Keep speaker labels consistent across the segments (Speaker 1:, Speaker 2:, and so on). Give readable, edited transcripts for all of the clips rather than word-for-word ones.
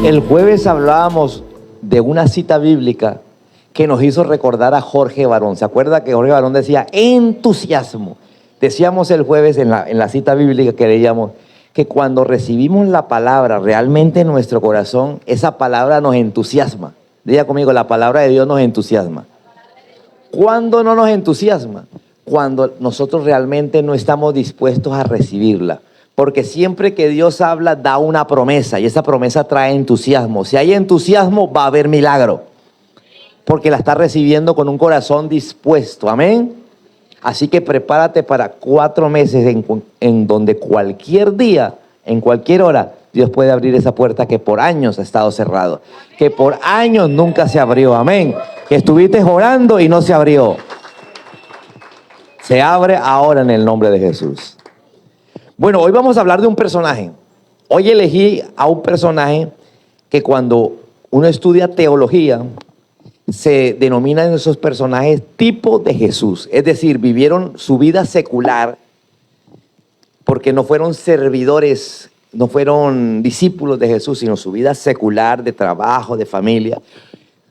Speaker 1: El jueves hablábamos de una cita bíblica que nos hizo recordar a Jorge Barón. ¿Se acuerda que Jorge Barón decía entusiasmo? Decíamos el jueves en la cita bíblica que leíamos que cuando recibimos la palabra realmente en nuestro corazón, esa palabra nos entusiasma. Diga conmigo, la palabra de Dios nos entusiasma. ¿Cuándo no nos entusiasma? Cuando nosotros realmente no estamos dispuestos a recibirla. Porque siempre que Dios habla, da una promesa y esa promesa trae entusiasmo. Si hay entusiasmo, va a haber milagro. Porque la estás recibiendo con un corazón dispuesto. Amén. Así que prepárate para 4 meses en donde cualquier día, en cualquier hora, Dios puede abrir esa puerta que por años ha estado cerrado. Que por años nunca se abrió. Amén. Que estuviste orando y no se abrió. Se abre ahora en el nombre de Jesús. Bueno, hoy vamos a hablar de un personaje. Hoy elegí a un personaje que cuando uno estudia teología, se denominan esos personajes tipo de Jesús. Es decir, vivieron su vida secular porque no fueron servidores, no fueron discípulos de Jesús, sino su vida secular de trabajo, de familia.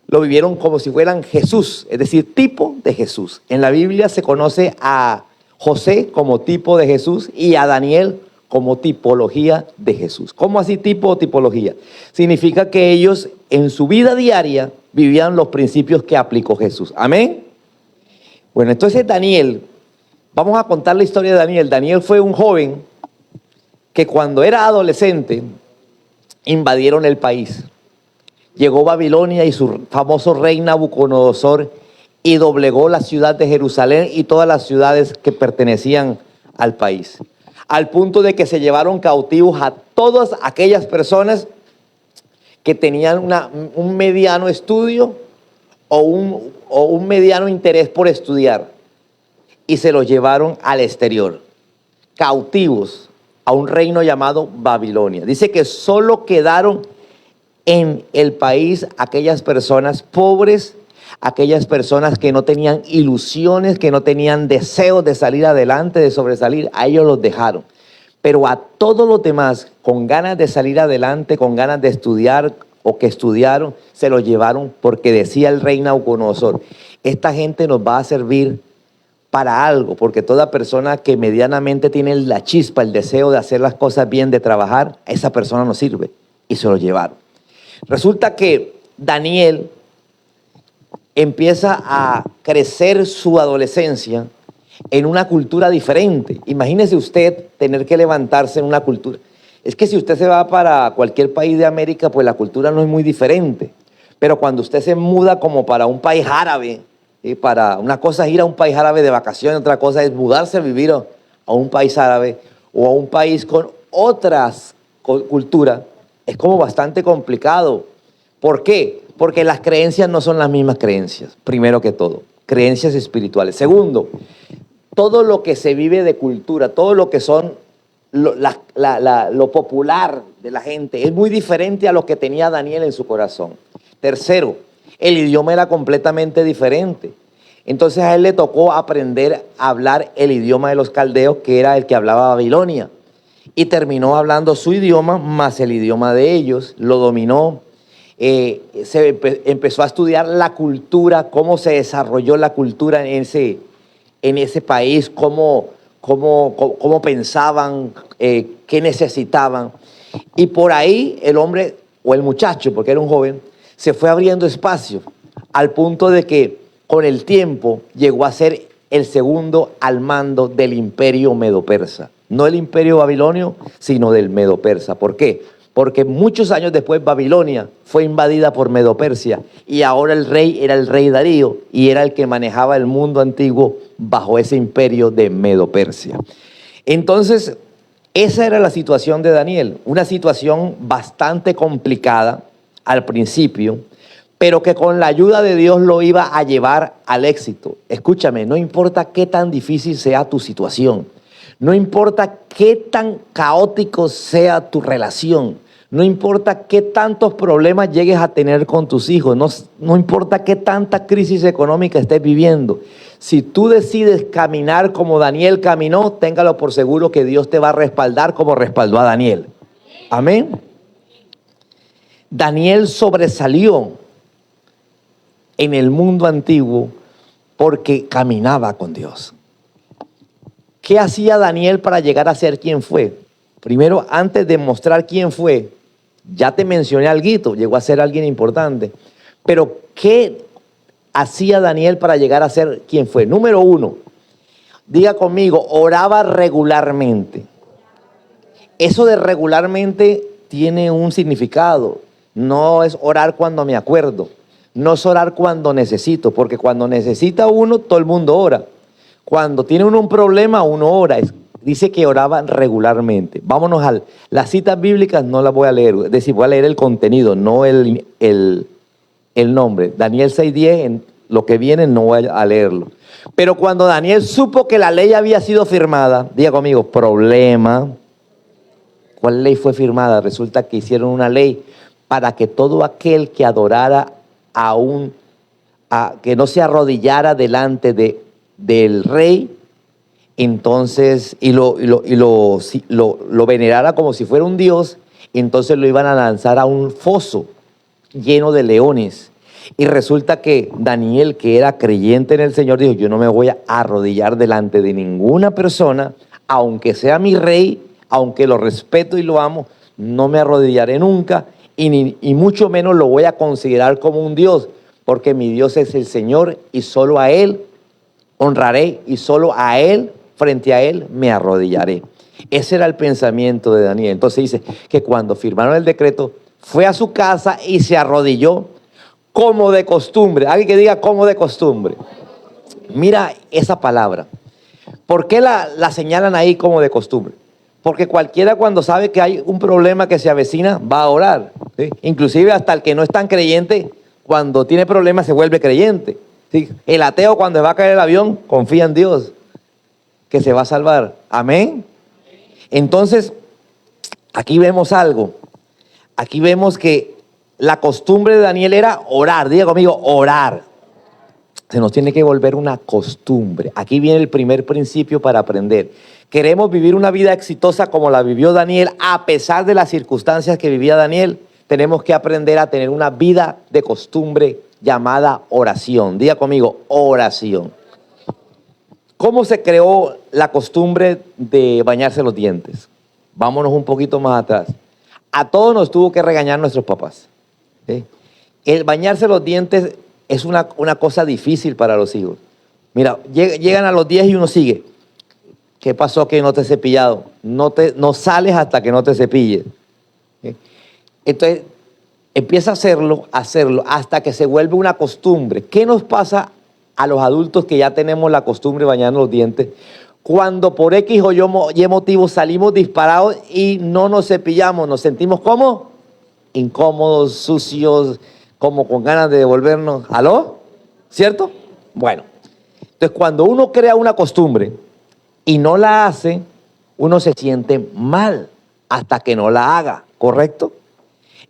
Speaker 1: Lo vivieron como si fueran Jesús, es decir, tipo de Jesús. En la Biblia se conoce a José como tipo de Jesús y a Daniel como tipología de Jesús. ¿Cómo así tipo o tipología? Significa que ellos en su vida diaria vivían los principios que aplicó Jesús. Amén. Bueno, entonces Daniel, vamos a contar la historia de Daniel. Daniel fue un joven que cuando era adolescente invadieron el país. Llegó Babilonia y su famoso rey Nabucodonosor y doblegó la ciudad de Jerusalén y todas las ciudades que pertenecían al país. Al punto de que se llevaron cautivos a todas aquellas personas que tenían un mediano estudio o un mediano interés por estudiar. Y se los llevaron al exterior, cautivos a un reino llamado Babilonia. Dice que solo quedaron en el país aquellas personas pobres, aquellas personas que no tenían ilusiones, que no tenían deseos de salir adelante, de sobresalir. A ellos los dejaron. Pero a todos los demás, con ganas de salir adelante, con ganas de estudiar o que estudiaron, se los llevaron porque decía el rey Nabucodonosor, esta gente nos va a servir para algo, porque toda persona que medianamente tiene la chispa, el deseo de hacer las cosas bien, de trabajar, esa persona nos sirve. Y se los llevaron. Resulta que Daniel empieza a crecer su adolescencia en una cultura diferente. Imagínese usted tener que levantarse en una cultura. Es que si usted se va para cualquier país de América, pues la cultura no es muy diferente. Pero cuando usted se muda como para un país árabe, para una cosa es ir a un país árabe de vacaciones, otra cosa es mudarse a vivir a un país árabe o a un país con otras culturas, es como bastante complicado. ¿Por qué? Porque las creencias no son las mismas creencias, primero que todo. Creencias espirituales. Segundo, todo lo que se vive de cultura, todo lo que son lo popular de la gente, es muy diferente a lo que tenía Daniel en su corazón. Tercero, el idioma era completamente diferente. Entonces a él le tocó aprender a hablar el idioma de los caldeos, que era el que hablaba Babilonia. Y terminó hablando su idioma más el idioma de ellos, lo dominó. Empezó a estudiar la cultura, cómo se desarrolló la cultura en ese país, cómo pensaban, qué necesitaban. Y por ahí el hombre, o el muchacho, porque era un joven, se fue abriendo espacio, al punto de que con el tiempo llegó a ser el segundo al mando del imperio medo-persa. No el imperio babilonio, sino del medo-persa. ¿Por qué? Porque muchos años después Babilonia fue invadida por Medo-Persia y ahora el rey era el rey Darío y era el que manejaba el mundo antiguo bajo ese imperio de Medo-Persia. Entonces, esa era la situación de Daniel, una situación bastante complicada al principio, pero que con la ayuda de Dios lo iba a llevar al éxito. Escúchame, no importa qué tan difícil sea tu situación, no importa qué tan caótico sea tu relación, no importa qué tantos problemas llegues a tener con tus hijos, no importa qué tanta crisis económica estés viviendo. Si tú decides caminar como Daniel caminó, téngalo por seguro que Dios te va a respaldar como respaldó a Daniel. Amén. Daniel sobresalió en el mundo antiguo porque caminaba con Dios. ¿Qué hacía Daniel para llegar a ser quien fue? Primero, antes de mostrar quién fue, ya te mencioné alguito, llegó a ser alguien importante. Pero, ¿qué hacía Daniel para llegar a ser quien fue? Número uno, diga conmigo, oraba regularmente. Eso de regularmente tiene un significado. No es orar cuando me acuerdo. No es orar cuando necesito, porque cuando necesita uno, todo el mundo ora. Cuando tiene uno un problema, uno ora. Dice que oraba regularmente. Vámonos a las citas bíblicas, no las voy a leer. Es decir, voy a leer el contenido, no el nombre. Daniel 6:10, en lo que viene no voy a leerlo. Pero cuando Daniel supo que la ley había sido firmada, diga conmigo, problema. ¿Cuál ley fue firmada? Resulta que hicieron una ley para que todo aquel que adorara que no se arrodillara delante del rey, entonces, y lo venerara como si fuera un dios, entonces lo iban a lanzar a un foso lleno de leones. Y resulta que Daniel, que era creyente en el Señor, dijo, yo no me voy a arrodillar delante de ninguna persona, aunque sea mi rey, aunque lo respeto y lo amo, no me arrodillaré nunca, y mucho menos lo voy a considerar como un Dios, porque mi Dios es el Señor y solo a Él honraré y solo a Él, frente a Él, me arrodillaré. Ese era el pensamiento de Daniel. Entonces dice que cuando firmaron el decreto, fue a su casa y se arrodilló como de costumbre. Alguien que diga como de costumbre. Mira esa palabra. ¿Por qué la señalan ahí como de costumbre? Porque cualquiera cuando sabe que hay un problema que se avecina, va a orar, ¿sí? Inclusive hasta el que no es tan creyente, cuando tiene problemas se vuelve creyente, ¿sí? El ateo cuando va a caer el avión, confía en Dios, que se va a salvar. Amén. Entonces, aquí vemos algo. Aquí vemos que la costumbre de Daniel era orar. Diga conmigo, orar. Se nos tiene que volver una costumbre. Aquí viene el primer principio para aprender. Queremos vivir una vida exitosa como la vivió Daniel, a pesar de las circunstancias que vivía Daniel. Tenemos que aprender a tener una vida de costumbre llamada oración. Diga conmigo, oración. ¿Cómo se creó la costumbre de bañarse los dientes? Vámonos un poquito más atrás. A todos nos tuvo que regañar nuestros papás, ¿sí? El bañarse los dientes es una cosa difícil para los hijos. Mira, llegan a los 10 y uno sigue. ¿Qué pasó que no te he cepillado? No sales hasta que no te cepilles. ¿Sí? Entonces, empieza a hacerlo, hasta que se vuelve una costumbre. ¿Qué nos pasa a los adultos que ya tenemos la costumbre de bañarnos los dientes? Cuando por X o Y motivo salimos disparados y no nos cepillamos, nos sentimos como incómodos, sucios, como con ganas de devolvernos. ¿Aló? ¿Cierto? Bueno, entonces cuando uno crea una costumbre y no la hace, uno se siente mal hasta que no la haga, ¿correcto?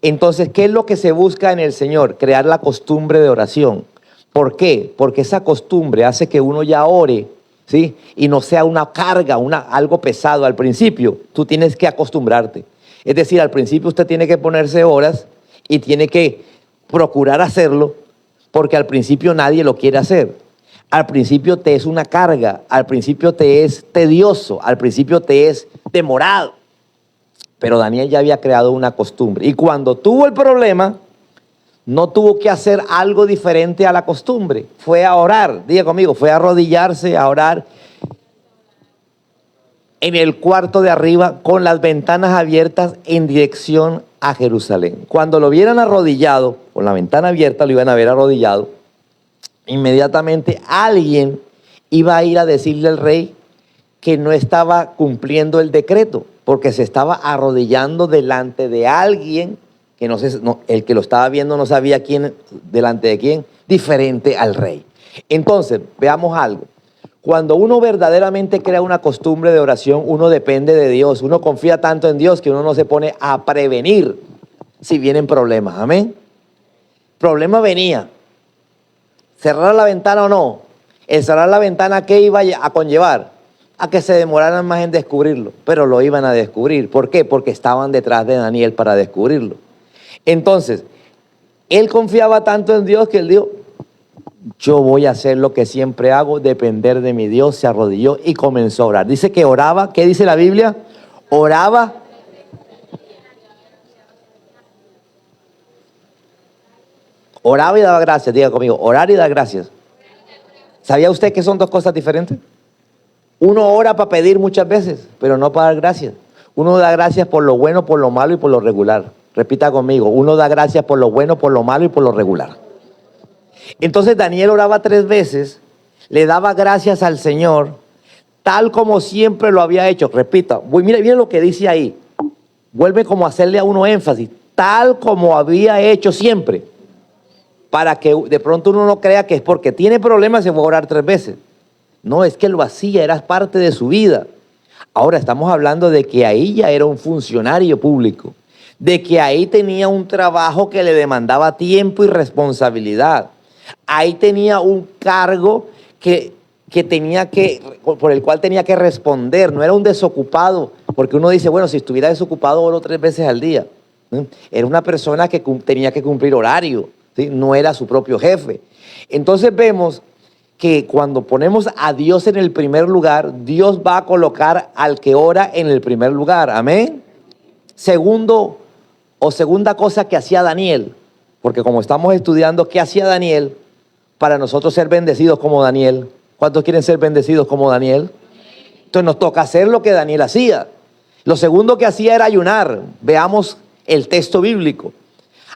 Speaker 1: Entonces, ¿qué es lo que se busca en el Señor? Crear la costumbre de oración. ¿Por qué? Porque esa costumbre hace que uno ya ore, ¿sí? Y no sea una carga, algo pesado. Al principio, tú tienes que acostumbrarte. Es decir, al principio usted tiene que ponerse horas y tiene que procurar hacerlo, porque al principio nadie lo quiere hacer. Al principio te es una carga, al principio te es tedioso, al principio te es demorado. Pero Daniel ya había creado una costumbre. Y cuando tuvo el problema, no tuvo que hacer algo diferente a la costumbre. Fue a orar, diga conmigo, fue a arrodillarse, a orar en el cuarto de arriba con las ventanas abiertas en dirección a Jerusalén. Cuando lo vieran arrodillado, con la ventana abierta, lo iban a ver arrodillado. Inmediatamente alguien iba a ir a decirle al rey que no estaba cumpliendo el decreto, porque se estaba arrodillando delante de alguien que el que lo estaba viendo no sabía delante de quién, diferente al rey. Entonces, veamos algo. Cuando uno verdaderamente crea una costumbre de oración, uno depende de Dios. Uno confía tanto en Dios que uno no se pone a prevenir si vienen problemas. Amén. Problema venía. ¿Cerrar la ventana o no? El cerrar la ventana, ¿qué iba a conllevar? A que se demoraran más en descubrirlo. Pero lo iban a descubrir. ¿Por qué? Porque estaban detrás de Daniel para descubrirlo. Entonces, él confiaba tanto en Dios que él dijo, yo voy a hacer lo que siempre hago, depender de mi Dios. Se arrodilló y comenzó a orar. Dice que oraba, ¿qué dice la Biblia? Oraba. Oraba y daba gracias, diga conmigo, orar y dar gracias. ¿Sabía usted que son dos cosas diferentes? Uno ora para pedir muchas veces, pero no para dar gracias. Uno da gracias por lo bueno, por lo malo y por lo regular. Repita conmigo, uno da gracias por lo bueno, por lo malo y por lo regular. Entonces Daniel oraba 3 veces, le daba gracias al Señor, tal como siempre lo había hecho. Repita, mire lo que dice ahí. Vuelve como a hacerle a uno énfasis, tal como había hecho siempre. Para que de pronto uno no crea que es porque tiene problemas se fue a orar 3 veces. No, es que lo hacía, era parte de su vida. Ahora estamos hablando de que ahí ya era un funcionario público, de que ahí tenía un trabajo que le demandaba tiempo y responsabilidad. Ahí tenía un cargo por el cual tenía que responder, no era un desocupado, porque uno dice, bueno, si estuviera desocupado oro 3 veces al día. Era una persona que tenía que cumplir horario, ¿sí? No era su propio jefe. Entonces vemos que cuando ponemos a Dios en el primer lugar, Dios va a colocar al que ora en el primer lugar. Amén. Segunda cosa que hacía Daniel, porque como estamos estudiando qué hacía Daniel, para nosotros ser bendecidos como Daniel. ¿Cuántos quieren ser bendecidos como Daniel? Entonces nos toca hacer lo que Daniel hacía. Lo segundo que hacía era ayunar. Veamos el texto bíblico.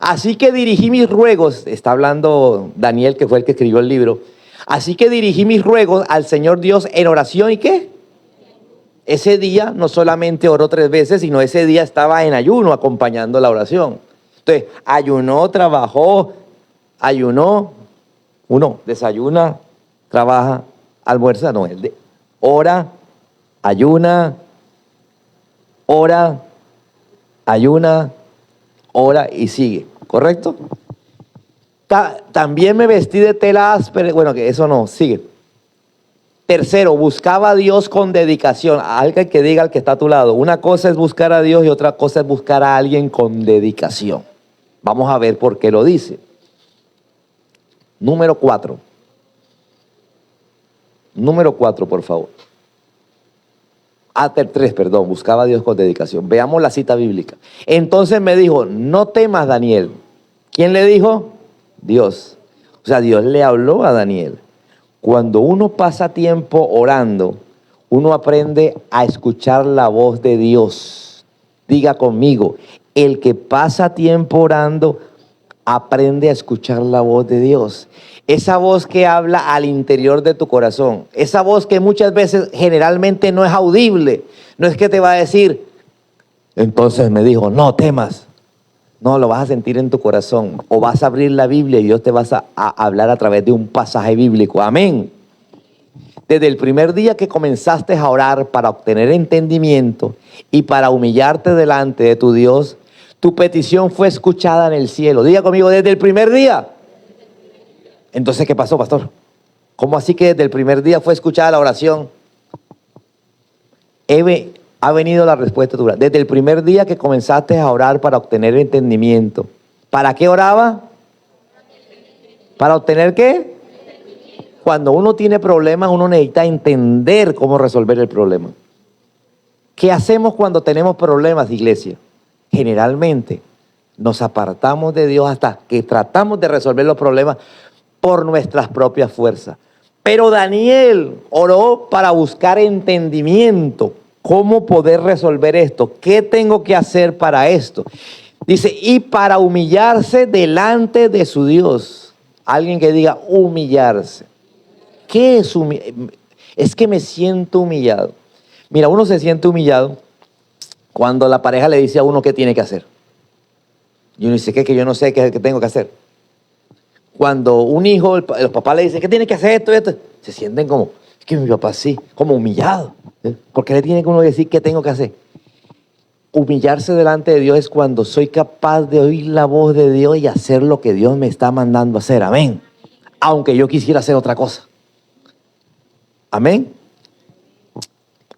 Speaker 1: Así que dirigí mis ruegos, está hablando Daniel, que fue el que escribió el libro. Así que dirigí mis ruegos al Señor Dios en oración, ¿y qué? Ese día no solamente oró 3 veces, sino ese día estaba en ayuno acompañando la oración. Entonces, ayunó, trabajó, ayunó. Uno desayuna, trabaja, almuerza, no, ora, ayuna, ora, ayuna, ora y sigue, ¿correcto? También me vestí de tela áspera, bueno, que eso no, sigue. Tercero, buscaba a Dios con dedicación. Alguien que diga al que está a tu lado, una cosa es buscar a Dios y otra cosa es buscar a alguien con dedicación. Vamos a ver por qué lo dice. Número 4. Número 4, por favor. 3, perdón, buscaba a Dios con dedicación. Veamos la cita bíblica. Entonces me dijo, no temas, Daniel. ¿Quién le dijo? Dios. O sea, Dios le habló a Daniel. Cuando uno pasa tiempo orando, uno aprende a escuchar la voz de Dios. Diga conmigo, el que pasa tiempo orando, aprende a escuchar la voz de Dios. Esa voz que habla al interior de tu corazón. Esa voz que muchas veces generalmente no es audible. No es que te va a decir, entonces me dijo, no temas. No, lo vas a sentir en tu corazón. O vas a abrir la Biblia y Dios te vas a hablar a través de un pasaje bíblico. Amén. Desde el primer día que comenzaste a orar para obtener entendimiento y para humillarte delante de tu Dios, tu petición fue escuchada en el cielo. Diga conmigo, desde el primer día. Entonces, ¿qué pasó, pastor? ¿Cómo así que desde el primer día fue escuchada la oración? Ha venido la respuesta. Desde el primer día que comenzaste a orar para obtener entendimiento. ¿Para qué oraba? ¿Para obtener qué? Cuando uno tiene problemas, uno necesita entender cómo resolver el problema. ¿Qué hacemos cuando tenemos problemas, iglesia? Generalmente nos apartamos de Dios hasta que tratamos de resolver los problemas por nuestras propias fuerzas. Pero Daniel oró para buscar entendimiento. ¿Cómo poder resolver esto? ¿Qué tengo que hacer para esto? Dice, y para humillarse delante de su Dios. Alguien que diga humillarse. ¿Qué es humillarse? Es que me siento humillado. Mira, uno se siente humillado cuando la pareja le dice a uno qué tiene que hacer. Y uno dice, ¿qué? Que yo no sé qué tengo que hacer. Cuando un hijo, los papás le dicen, ¿qué tiene que hacer esto y esto? Se sienten como, es que mi papá sí, como humillado. ¿Por qué le tiene que uno decir qué tengo que hacer? Humillarse delante de Dios es cuando soy capaz de oír la voz de Dios y hacer lo que Dios me está mandando a hacer. Amén. Aunque yo quisiera hacer otra cosa. Amén.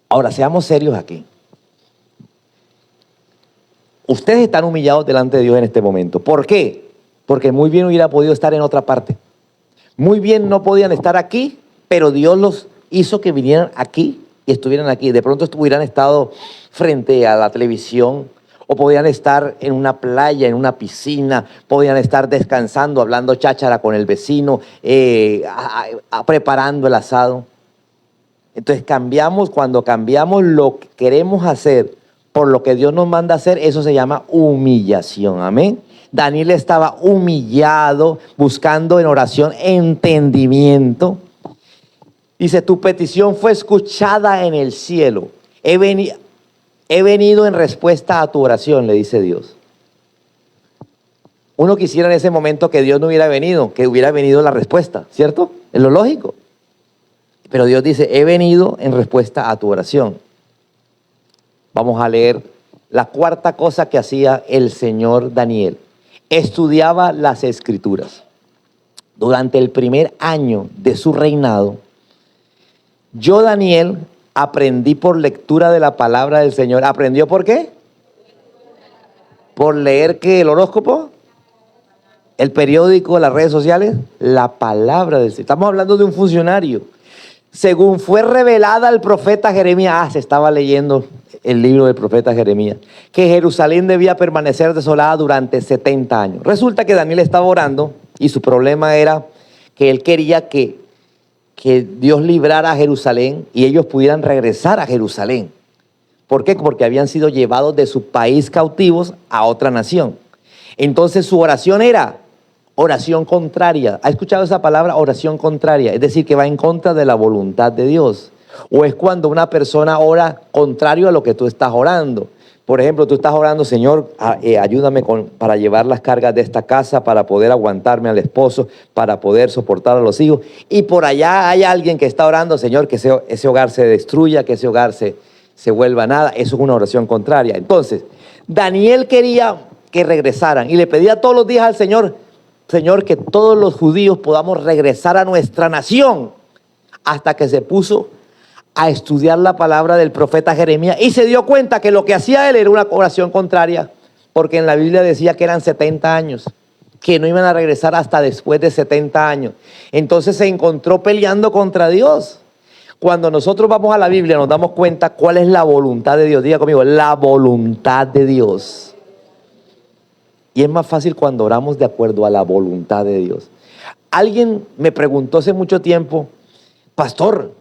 Speaker 1: Ahora, seamos serios aquí. Ustedes están humillados delante de Dios en este momento. ¿Por qué? Porque muy bien hubiera podido estar en otra parte. Muy bien no podían estar aquí, pero Dios los hizo que vinieran aquí y estuvieran aquí. De pronto hubieran estado frente a la televisión, o podían estar en una playa, en una piscina, podían estar descansando, hablando cháchara con el vecino, preparando el asado. Entonces cuando cambiamos lo que queremos hacer por lo que Dios nos manda hacer, eso se llama humillación. Amén. Daniel estaba humillado, buscando en oración entendimiento. Dice, tu petición fue escuchada en el cielo. He venido en respuesta a tu oración, le dice Dios. Uno quisiera en ese momento que Dios no hubiera venido, que hubiera venido la respuesta, ¿cierto? Es lo lógico. Pero Dios dice, he venido en respuesta a tu oración. Vamos a leer la cuarta cosa que hacía el señor Daniel. Estudiaba las Escrituras. Durante el primer año de su reinado, yo, Daniel, aprendí por lectura de la palabra del Señor. ¿Aprendió por qué? ¿Por leer qué? ¿El horóscopo? ¿El periódico? ¿Las redes sociales? La palabra del Señor. Estamos hablando de un funcionario. Según fue revelada al profeta Jeremías, se estaba leyendo el libro del profeta Jeremías, que Jerusalén debía permanecer desolada durante 70 años. Resulta que Daniel estaba orando y su problema era que él quería que Dios librara a Jerusalén y ellos pudieran regresar a Jerusalén. ¿Por qué? Porque habían sido llevados de su país cautivos a otra nación. Entonces su oración era oración contraria. ¿Ha escuchado esa palabra? Oración contraria. Es decir, que va en contra de la voluntad de Dios. O es cuando una persona ora contrario a lo que tú estás orando. Por ejemplo, tú estás orando, Señor, ayúdame para llevar las cargas de esta casa, para poder aguantarme al esposo, para poder soportar a los hijos. Y por allá hay alguien que está orando, Señor, que ese hogar se destruya, que ese hogar se vuelva nada. Eso es una oración contraria. Entonces, Daniel quería que regresaran y le pedía todos los días al Señor, Señor, que todos los judíos podamos regresar a nuestra nación, hasta que se puso a estudiar la palabra del profeta Jeremías y se dio cuenta que lo que hacía él era una oración contraria, porque en la Biblia decía que eran 70 años, que no iban a regresar hasta después de 70 años. Entonces se encontró peleando contra Dios. Cuando nosotros vamos a la Biblia nos damos cuenta cuál es la voluntad de Dios. Diga conmigo, la voluntad de Dios. Y es más fácil cuando oramos de acuerdo a la voluntad de Dios. Alguien me preguntó hace mucho tiempo, pastor,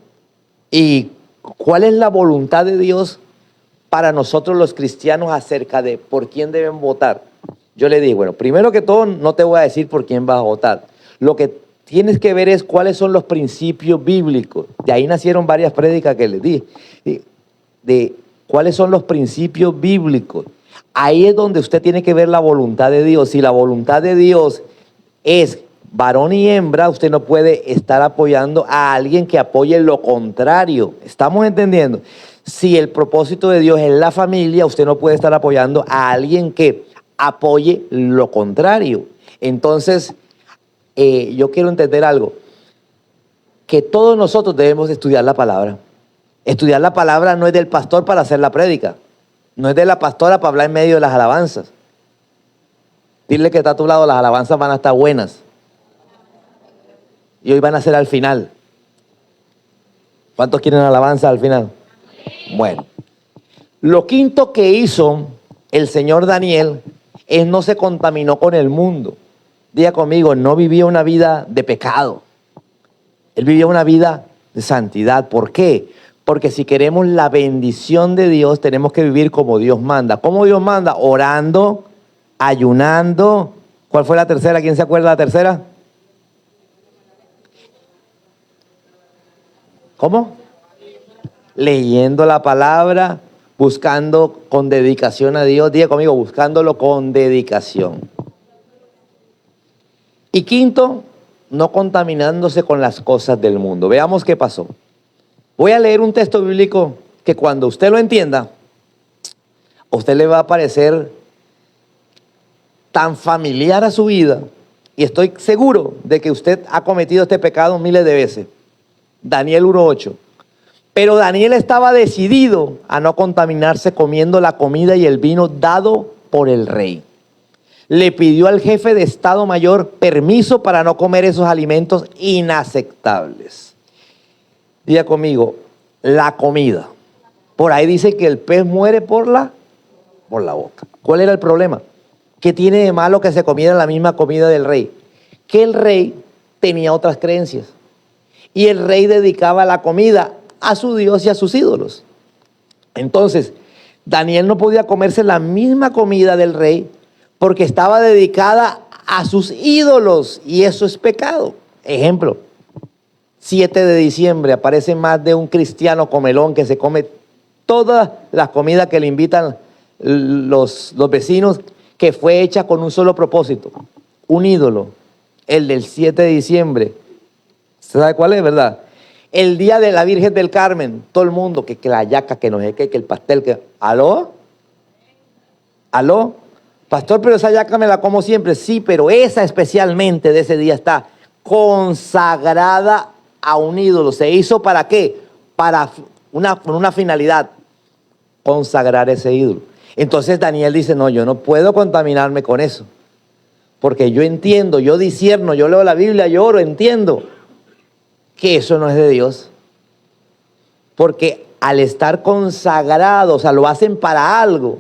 Speaker 1: ¿y cuál es la voluntad de Dios para nosotros los cristianos acerca de por quién deben votar? Yo le dije, bueno, primero que todo no te voy a decir por quién vas a votar. Lo que tienes que ver es cuáles son los principios bíblicos. De ahí nacieron varias prédicas que les di. De cuáles son los principios bíblicos. Ahí es donde usted tiene que ver la voluntad de Dios. Si la voluntad de Dios es varón y hembra, usted no puede estar apoyando a alguien que apoye lo contrario. ¿Estamos entendiendo? Si el propósito de Dios es la familia, usted no puede estar apoyando a alguien que apoye lo contrario. Entonces, yo quiero entender algo, que todos nosotros debemos estudiar la palabra. Estudiar la palabra no es del pastor para hacer la prédica, no es de la pastora para hablar en medio de las alabanzas. Dile que está a tu lado, las alabanzas van a estar buenas. Y hoy van a ser al final. ¿Cuántos quieren alabanza al final? Bueno, lo quinto que hizo el señor Daniel es no se contaminó con el mundo. Diga conmigo, no vivía una vida de pecado. Él vivía una vida de santidad. ¿Por qué? Porque si queremos la bendición de Dios, tenemos que vivir como Dios manda. ¿Cómo Dios manda? Orando, ayunando. ¿Cuál fue la tercera? ¿Quién se acuerda de la tercera? ¿Cómo? Leyendo la palabra, buscando con dedicación a Dios. Diga conmigo, buscándolo con dedicación. Y quinto, no contaminándose con las cosas del mundo. Veamos qué pasó. Voy a leer un texto bíblico que cuando usted lo entienda, a usted le va a parecer tan familiar a su vida, y estoy seguro de que usted ha cometido este pecado miles de veces. Daniel 1:8. Pero Daniel estaba decidido a no contaminarse comiendo la comida y el vino dado por el rey. Le pidió al jefe de Estado Mayor permiso para no comer esos alimentos inaceptables. Diga conmigo, la comida. Por ahí dice que el pez muere por la boca. ¿Cuál era el problema? ¿Qué tiene de malo que se comiera la misma comida del rey? Que el rey tenía otras creencias. Y el rey dedicaba la comida a su Dios y a sus ídolos. Entonces, Daniel no podía comerse la misma comida del rey porque estaba dedicada a sus ídolos y eso es pecado. Ejemplo, 7 de diciembre aparece más de un cristiano comelón que se come todas las comidas que le invitan los vecinos, que fue hecha con un solo propósito, un ídolo, el del 7 de diciembre. ¿Se sabe cuál es, verdad? El día de la Virgen del Carmen, todo el mundo, que la yaca, que no sé qué, que el pastel, que... ¿Aló? ¿Aló? Pastor, pero esa yaca me la como siempre. Sí, pero esa especialmente de ese día está consagrada a un ídolo. ¿Se hizo para qué? Para una finalidad, consagrar ese ídolo. Entonces Daniel dice, no, yo no puedo contaminarme con eso. Porque yo entiendo, yo discierno, yo leo la Biblia, yo oro, entiendo que eso no es de Dios. Porque al estar consagrado, o sea, lo hacen para algo,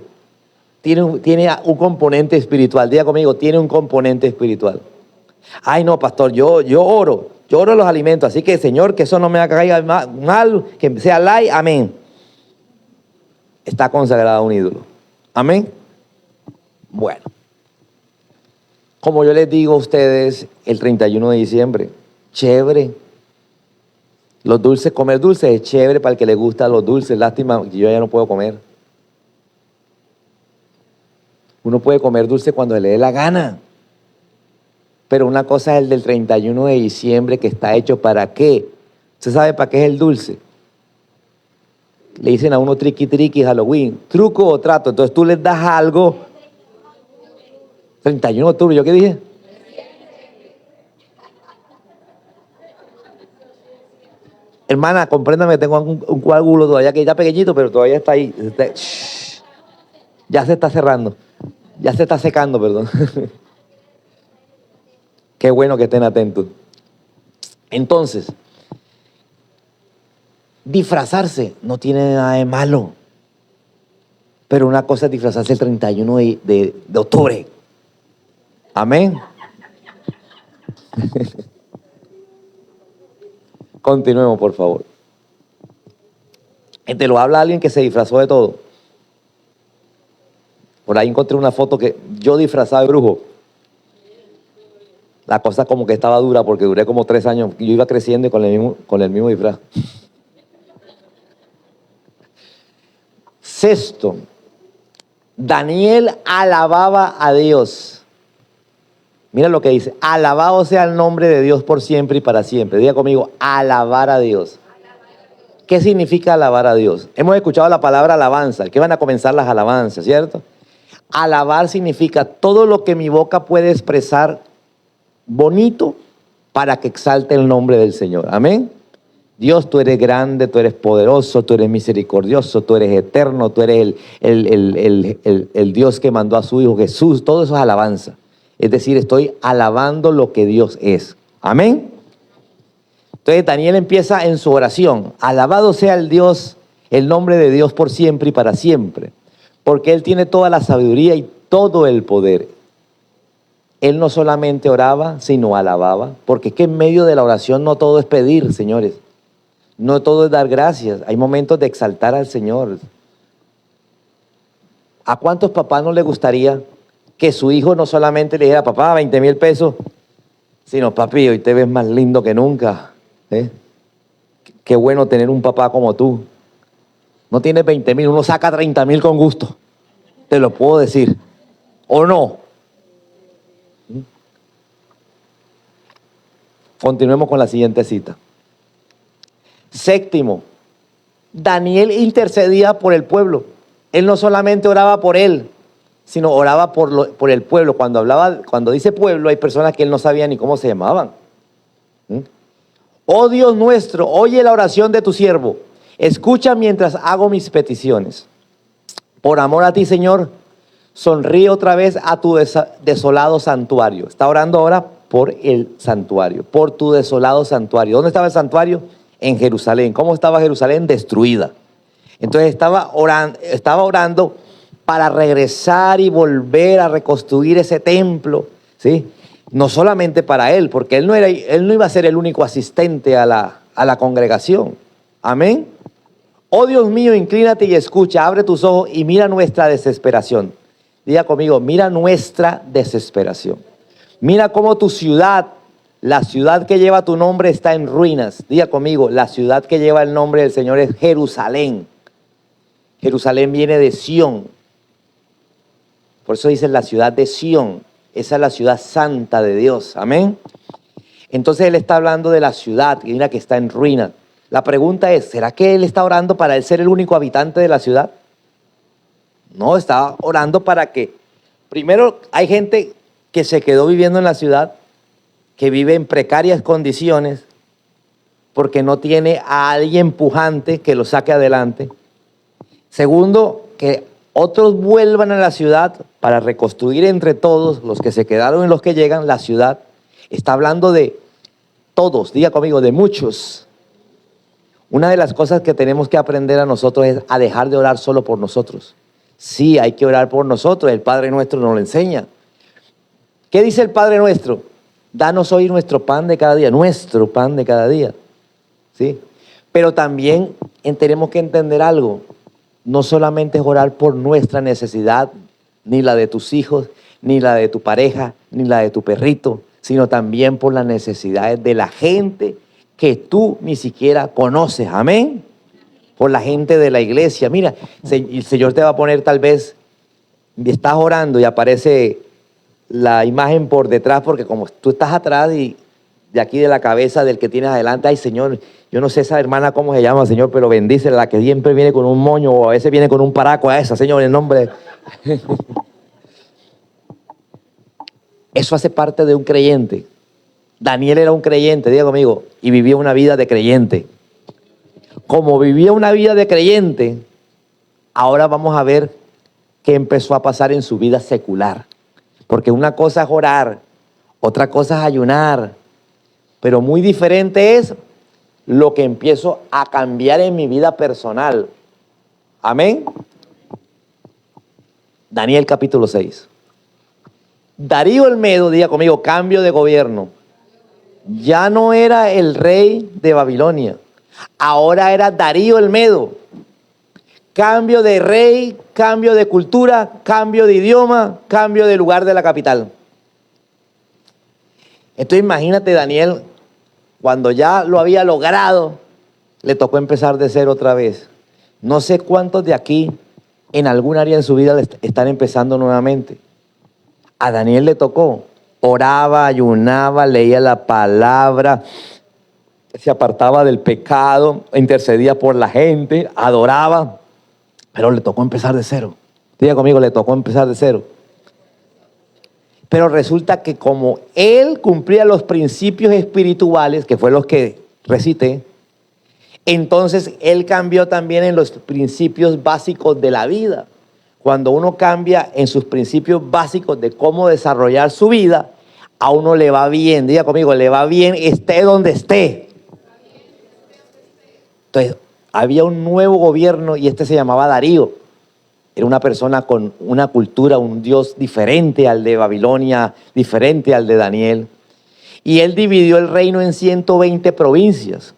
Speaker 1: tiene un componente espiritual. Diga conmigo, tiene un componente espiritual. Ay, no, pastor, yo oro los alimentos, así que, Señor, que eso no me caiga mal, que sea light, amén. Está consagrado a un ídolo. Amén. Bueno, como yo les digo a ustedes, el 31 de diciembre, chévere. Los dulces, comer dulces es chévere para el que le gusta los dulces. Lástima que yo ya no puedo comer. Uno puede comer dulce cuando le dé la gana. Pero una cosa es el del 31 de diciembre que está hecho para qué. ¿Usted sabe para qué es el dulce? Le dicen a uno triqui triqui Halloween, truco o trato. Entonces tú les das algo. 31 de octubre, ¿yo qué dije? Hermana, compréndame, tengo un coágulo todavía que está pequeñito, pero todavía está ahí. Ya se está cerrando. Ya se está secando, perdón. Qué bueno que estén atentos. Entonces, disfrazarse no tiene nada de malo. Pero una cosa es disfrazarse el 31 de octubre. Amén. Continuemos, por favor. Te lo habla alguien que se disfrazó de todo. Por ahí encontré una foto que yo disfrazado de brujo. La cosa como que estaba dura porque duré como 3 años. Yo iba creciendo con el mismo disfraz. Sexto, Daniel alababa a Dios. Mira lo que dice, alabado sea el nombre de Dios por siempre y para siempre. Diga conmigo, alabar a Dios. ¿Qué significa alabar a Dios? Hemos escuchado la palabra alabanza, que van a comenzar las alabanzas, ¿cierto? Alabar significa todo lo que mi boca puede expresar bonito para que exalte el nombre del Señor. Amén. Dios, tú eres grande, tú eres poderoso, tú eres misericordioso, tú eres eterno, tú eres el Dios que mandó a su Hijo Jesús. Todo eso es alabanza. Es decir, estoy alabando lo que Dios es. Amén. Entonces Daniel empieza en su oración. Alabado sea el Dios, el nombre de Dios por siempre y para siempre. Porque Él tiene toda la sabiduría y todo el poder. Él no solamente oraba, sino alababa. Porque es que en medio de la oración no todo es pedir, señores. No todo es dar gracias. Hay momentos de exaltar al Señor. ¿A cuántos papás no les gustaría que su hijo no solamente le dijera, papá, 20,000 pesos, sino, papi, hoy te ves más lindo que nunca? Qué bueno tener un papá como tú. No tienes 20,000, uno saca 30,000 con gusto. Te lo puedo decir. ¿O no? Continuemos con la siguiente cita. Séptimo, Daniel intercedía por el pueblo. Él no solamente oraba por él, sino oraba por el pueblo. Cuando dice pueblo, hay personas que él no sabía ni cómo se llamaban. Oh Dios nuestro, oye la oración de tu siervo. Escucha mientras hago mis peticiones. Por amor a ti, Señor, sonríe otra vez a tu desolado santuario. Está orando ahora por el santuario, por tu desolado santuario. ¿Dónde estaba el santuario? En Jerusalén. ¿Cómo estaba Jerusalén? Destruida. Entonces estaba orando para regresar y volver a reconstruir ese templo, ¿sí? No solamente para él, porque él no iba a ser el único asistente a la congregación. Amén. Oh Dios mío, inclínate y escucha, abre tus ojos y mira nuestra desesperación. Diga conmigo, mira nuestra desesperación. Mira cómo tu ciudad, la ciudad que lleva tu nombre, está en ruinas. Diga conmigo, la ciudad que lleva el nombre del Señor es Jerusalén. Jerusalén viene de Sión. Por eso dice la ciudad de Sión. Esa es la ciudad santa de Dios. Amén. Entonces él está hablando de la ciudad, y mira que está en ruina. La pregunta es, ¿será que él está orando para él ser el único habitante de la ciudad? No, está orando para que, primero, hay gente que se quedó viviendo en la ciudad, que vive en precarias condiciones, porque no tiene a alguien pujante que lo saque adelante. Segundo, que otros vuelvan a la ciudad para reconstruir entre todos, los que se quedaron y los que llegan, la ciudad. Está hablando de todos, diga conmigo, de muchos. Una de las cosas que tenemos que aprender a nosotros es a dejar de orar solo por nosotros. Sí, hay que orar por nosotros, el Padre Nuestro nos lo enseña. ¿Qué dice el Padre Nuestro? Danos hoy nuestro pan de cada día, nuestro pan de cada día. ¿Sí? Pero también tenemos que entender algo. No solamente es orar por nuestra necesidad, ni la de tus hijos, ni la de tu pareja, ni la de tu perrito, sino también por las necesidades de la gente que tú ni siquiera conoces. Amén. Por la gente de la iglesia. Mira, el Señor te va a poner tal vez, estás orando y aparece la imagen por detrás, porque como tú estás atrás y de aquí de la cabeza del que tienes adelante, ay Señor, yo no sé esa hermana cómo se llama, Señor, pero bendícela, la que siempre viene con un moño o a veces viene con un paraco, a esa, Señor, en el nombre. Eso hace parte de un creyente. Daniel era un creyente, diga conmigo, y vivía una vida de creyente. Como vivía una vida de creyente, ahora vamos a ver qué empezó a pasar en su vida secular. Porque una cosa es orar, otra cosa es ayunar, pero muy diferente es lo que empiezo a cambiar en mi vida personal. Amén. Daniel capítulo 6. Darío el Medo, diga conmigo, cambio de gobierno. Ya no era el rey de Babilonia, ahora era Darío el Medo. Cambio de rey, cambio de cultura, cambio de idioma, cambio de lugar de la capital. Entonces imagínate Daniel, cuando ya lo había logrado, le tocó empezar de cero otra vez. No sé cuántos de aquí en algún área en su vida están empezando nuevamente. A Daniel le tocó, oraba, ayunaba, leía la palabra, se apartaba del pecado, intercedía por la gente, adoraba, pero le tocó empezar de cero. Diga conmigo, le tocó empezar de cero. Pero resulta que como él cumplía los principios espirituales, que fue los que recité, entonces él cambió también en los principios básicos de la vida. Cuando uno cambia en sus principios básicos de cómo desarrollar su vida, a uno le va bien. Diga conmigo, le va bien, esté donde esté. Entonces, había un nuevo gobierno y este se llamaba Darío. Era una persona con una cultura, un Dios diferente al de Babilonia, diferente al de Daniel. Y él dividió el reino en 120 provincias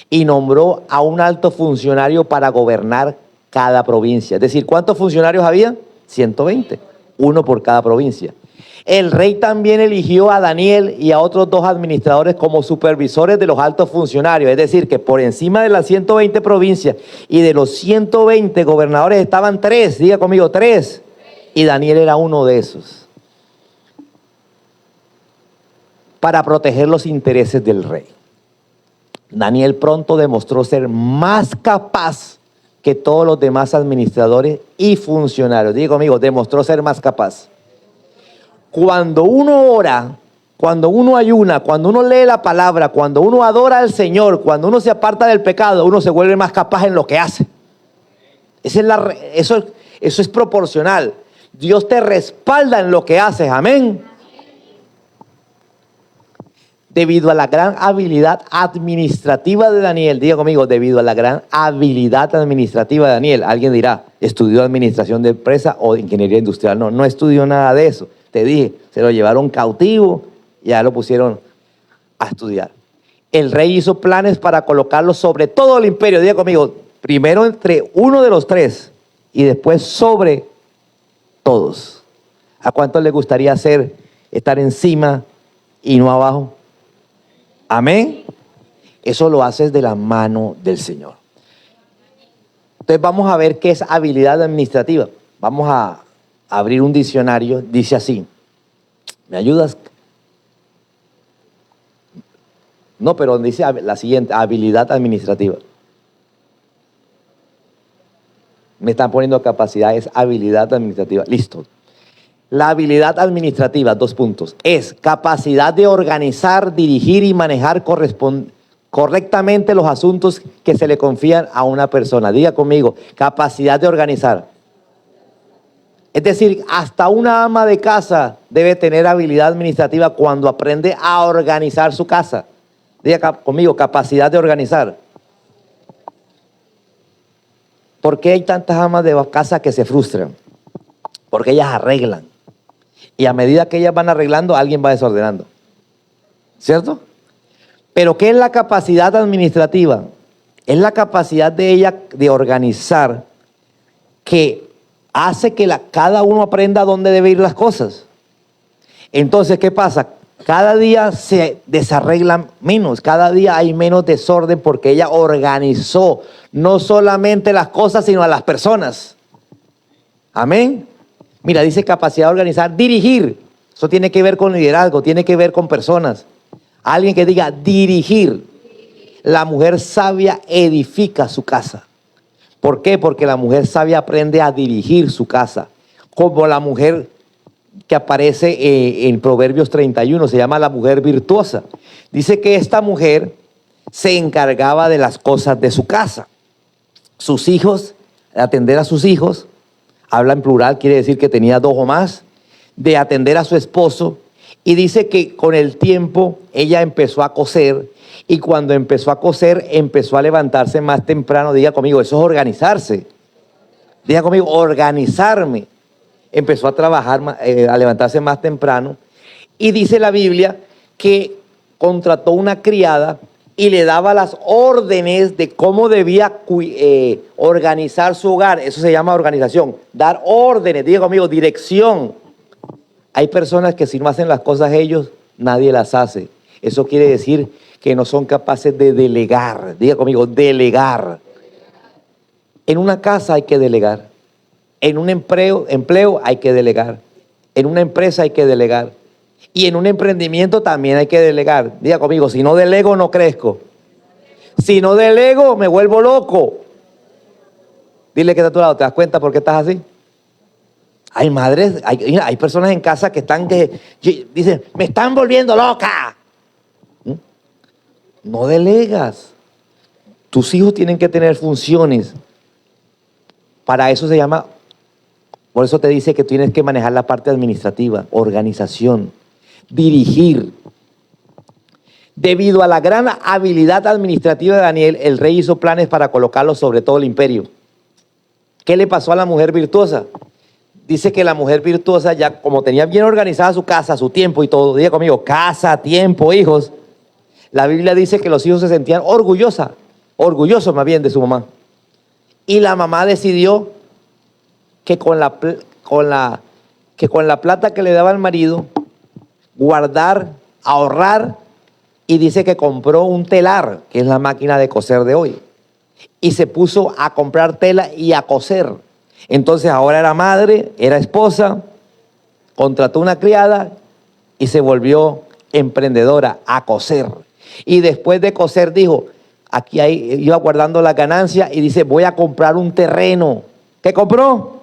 Speaker 1: y nombró a un alto funcionario para gobernar cada provincia. Es decir, ¿cuántos funcionarios había? 120, uno por cada provincia. El rey también eligió a Daniel y a otros 2 administradores como supervisores de los altos funcionarios. Es decir, que por encima de las 120 provincias y de los 120 gobernadores estaban 3, diga conmigo 3. Y Daniel era uno de esos. Para proteger los intereses del rey. Daniel pronto demostró ser más capaz que todos los demás administradores y funcionarios. Diga conmigo, demostró ser más capaz. Cuando uno ora, cuando uno ayuna, cuando uno lee la palabra, cuando uno adora al Señor, cuando uno se aparta del pecado, uno se vuelve más capaz en lo que hace. Eso es proporcional. Dios te respalda en lo que haces. Amén. Debido a la gran habilidad administrativa de Daniel, diga conmigo, debido a la gran habilidad administrativa de Daniel. Alguien dirá, estudió administración de empresa o ingeniería industrial. No, no estudió nada de eso. Te dije, se lo llevaron cautivo y ya lo pusieron a estudiar. El rey hizo planes para colocarlo sobre todo el imperio. Diga conmigo, primero entre uno de los tres y después sobre todos. ¿A cuántos les gustaría estar encima y no abajo? Amén. Eso lo haces de la mano del Señor. Entonces vamos a ver qué es habilidad administrativa. Vamos a abrir un diccionario. Dice así. ¿Me ayudas? No, pero dice la siguiente, habilidad administrativa. Me están poniendo capacidad, es habilidad administrativa. Listo. La habilidad administrativa, 2 puntos, es capacidad de organizar, dirigir y manejar correctamente los asuntos que se le confían a una persona. Diga conmigo, capacidad de organizar. Es decir, hasta una ama de casa debe tener habilidad administrativa cuando aprende a organizar su casa. Diga conmigo, capacidad de organizar. ¿Por qué hay tantas amas de casa que se frustran? Porque ellas arreglan. Y a medida que ellas van arreglando, alguien va desordenando. ¿Cierto? Pero ¿qué es la capacidad administrativa? Es la capacidad de ella de organizar que hace que cada uno aprenda dónde debe ir las cosas. Entonces, ¿qué pasa? Cada día se desarreglan menos, cada día hay menos desorden porque ella organizó no solamente las cosas, sino a las personas. Amén. Mira, dice capacidad de organizar, dirigir. Eso tiene que ver con liderazgo, tiene que ver con personas. Alguien que diga dirigir. La mujer sabia edifica su casa. ¿Por qué? Porque la mujer sabia aprende a dirigir su casa. Como la mujer que aparece en Proverbios 31, se llama la mujer virtuosa. Dice que esta mujer se encargaba de las cosas de su casa. Sus hijos, atender a sus hijos, habla en plural, quiere decir que tenía 2 o más, de atender a su esposo, y dice que con el tiempo ella empezó a coser, y cuando empezó a coser, empezó a levantarse más temprano. Diga conmigo, eso es organizarse. Diga conmigo, organizarme. Empezó a trabajar, a levantarse más temprano, y dice la Biblia que contrató una criada y le daba las órdenes de cómo debía organizar su hogar. Eso se llama organización. Dar órdenes, diga conmigo, dirección. Hay personas que si no hacen las cosas ellos, nadie las hace. Eso quiere decir que no son capaces de delegar. Diga conmigo, delegar. En una casa hay que delegar. En un empleo hay que delegar. En una empresa hay que delegar. Y en un emprendimiento también hay que delegar. Diga conmigo, si no delego no crezco. Si no delego me vuelvo loco. Dile que está a tu lado, ¿te das cuenta por qué estás así? Hay madres, hay personas en casa que dicen, me están volviendo loca. No delegas. Tus hijos tienen que tener funciones. Para eso se llama, por eso te dice que tienes que manejar la parte administrativa, organización, dirigir. Debido a la gran habilidad administrativa de Daniel, el rey hizo planes para colocarlo sobre todo el imperio. ¿Qué le pasó a la mujer virtuosa? Dice que la mujer virtuosa, ya como tenía bien organizada su casa, su tiempo y todo, diga conmigo, casa, tiempo, hijos. La Biblia dice que los hijos se sentían orgullosos más bien de su mamá. Y la mamá decidió que con la plata que le daba el marido, guardar, ahorrar, y dice que compró un telar, que es la máquina de coser de hoy. Y se puso a comprar tela y a coser. Entonces ahora era madre, era esposa, contrató una criada y se volvió emprendedora a coser. Y después de coser dijo, iba guardando la ganancia y dice, voy a comprar un terreno. ¿Qué compró?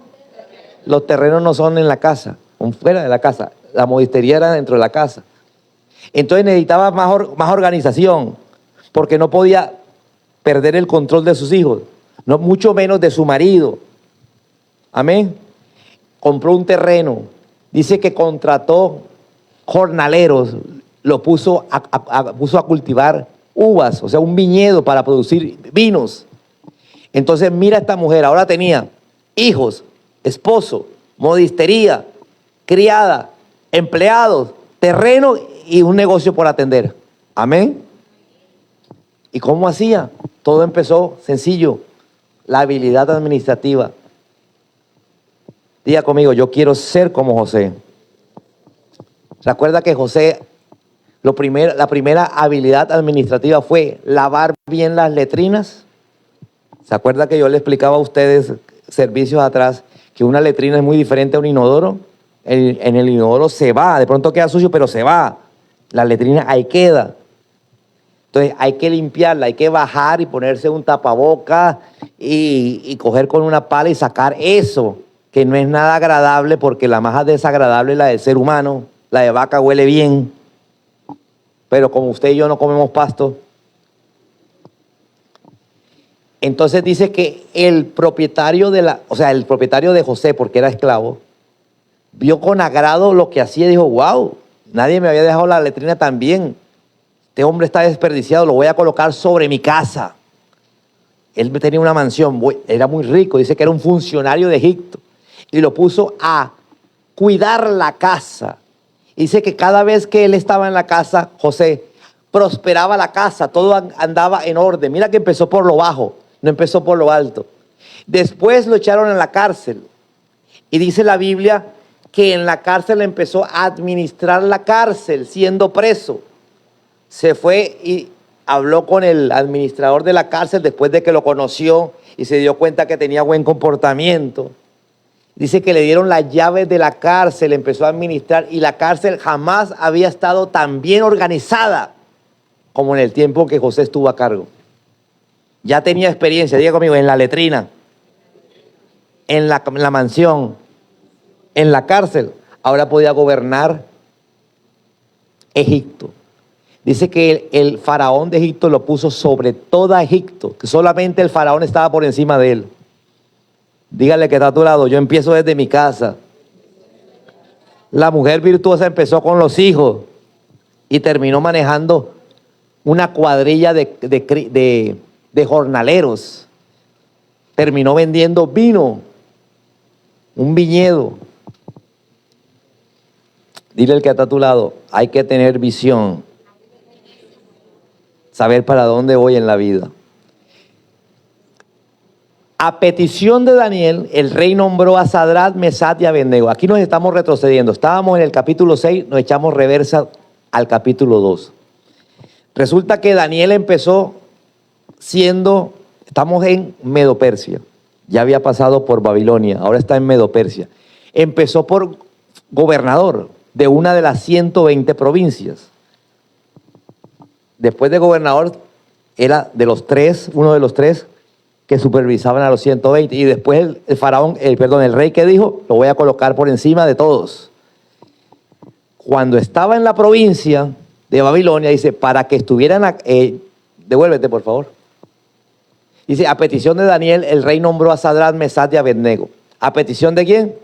Speaker 1: Los terrenos no son en la casa, son fuera de la casa. La modistería era dentro de la casa. Entonces necesitaba más organización, porque no podía perder el control de sus hijos, no mucho menos de su marido. Amén. compró un terreno, dice que contrató jornaleros, lo puso a cultivar uvas, o sea, un viñedo para producir vinos. Entonces mira esta mujer, ahora tenía hijos, esposo, modistería, criada, empleados, terreno y un negocio por atender. Amén. ¿Y cómo hacía? Todo empezó sencillo, la habilidad administrativa. Diga conmigo, yo quiero ser como José. Recuerda que José, la primera habilidad administrativa fue lavar bien las letrinas. ¿Se acuerda que yo le explicaba a ustedes servicios atrás que una letrina es muy diferente a un inodoro? En el inodoro se va, de pronto queda sucio, pero se va. La letrina ahí queda. Entonces hay que limpiarla, hay que bajar y ponerse un tapaboca y coger con una pala y sacar eso, que no es nada agradable, porque la más desagradable es la del ser humano. La de vaca huele bien, pero como usted y yo no comemos pasto. Entonces dice que el propietario el propietario de José, porque era esclavo, vio con agrado lo que hacía y dijo, wow, nadie me había dejado la letrina tan bien. Este hombre está desperdiciado, lo voy a colocar sobre mi casa. Él tenía una mansión, era muy rico, dice que era un funcionario de Egipto. Y lo puso a cuidar la casa. Dice que cada vez que él estaba en la casa, José, prosperaba la casa, todo andaba en orden. Mira que empezó por lo bajo, no empezó por lo alto. Después lo echaron en la cárcel. Y dice la Biblia que en la cárcel empezó a administrar la cárcel, siendo preso. Se fue y habló con el administrador de la cárcel después de que lo conoció y se dio cuenta que tenía buen comportamiento. Dice que le dieron las llaves de la cárcel, empezó a administrar, y la cárcel jamás había estado tan bien organizada como en el tiempo que José estuvo a cargo. Ya tenía experiencia, diga conmigo, en la letrina, en la mansión, en la cárcel. Ahora podía gobernar Egipto. Dice que el faraón de Egipto lo puso sobre toda Egipto, que solamente el faraón estaba por encima de él. Dígale que está a tu lado, yo empiezo desde mi casa. La mujer virtuosa empezó con los hijos y terminó manejando una cuadrilla de jornaleros. Terminó vendiendo vino, un viñedo. Dile al que está a tu lado, hay que tener visión, saber para dónde voy en la vida. A petición de Daniel, el rey nombró a Sadrach, Mesach y Abednego. Aquí nos estamos retrocediendo. Estábamos en el capítulo 6, nos echamos reversa al capítulo 2. Resulta que Daniel empezó estamos en Medo-Persia. Ya había pasado por Babilonia, ahora está en Medo-Persia. Empezó por gobernador de una de las 120 provincias. Después de gobernador, era de los tres, uno de los tres que supervisaban a los 120. Y después el rey que dijo, lo voy a colocar por encima de todos. Cuando estaba en la provincia de Babilonia, dice, para que estuvieran, devuélvete por favor. Dice, a petición de Daniel, el rey nombró a Sadrach, Mesach y Abednego. ¿A petición de quién?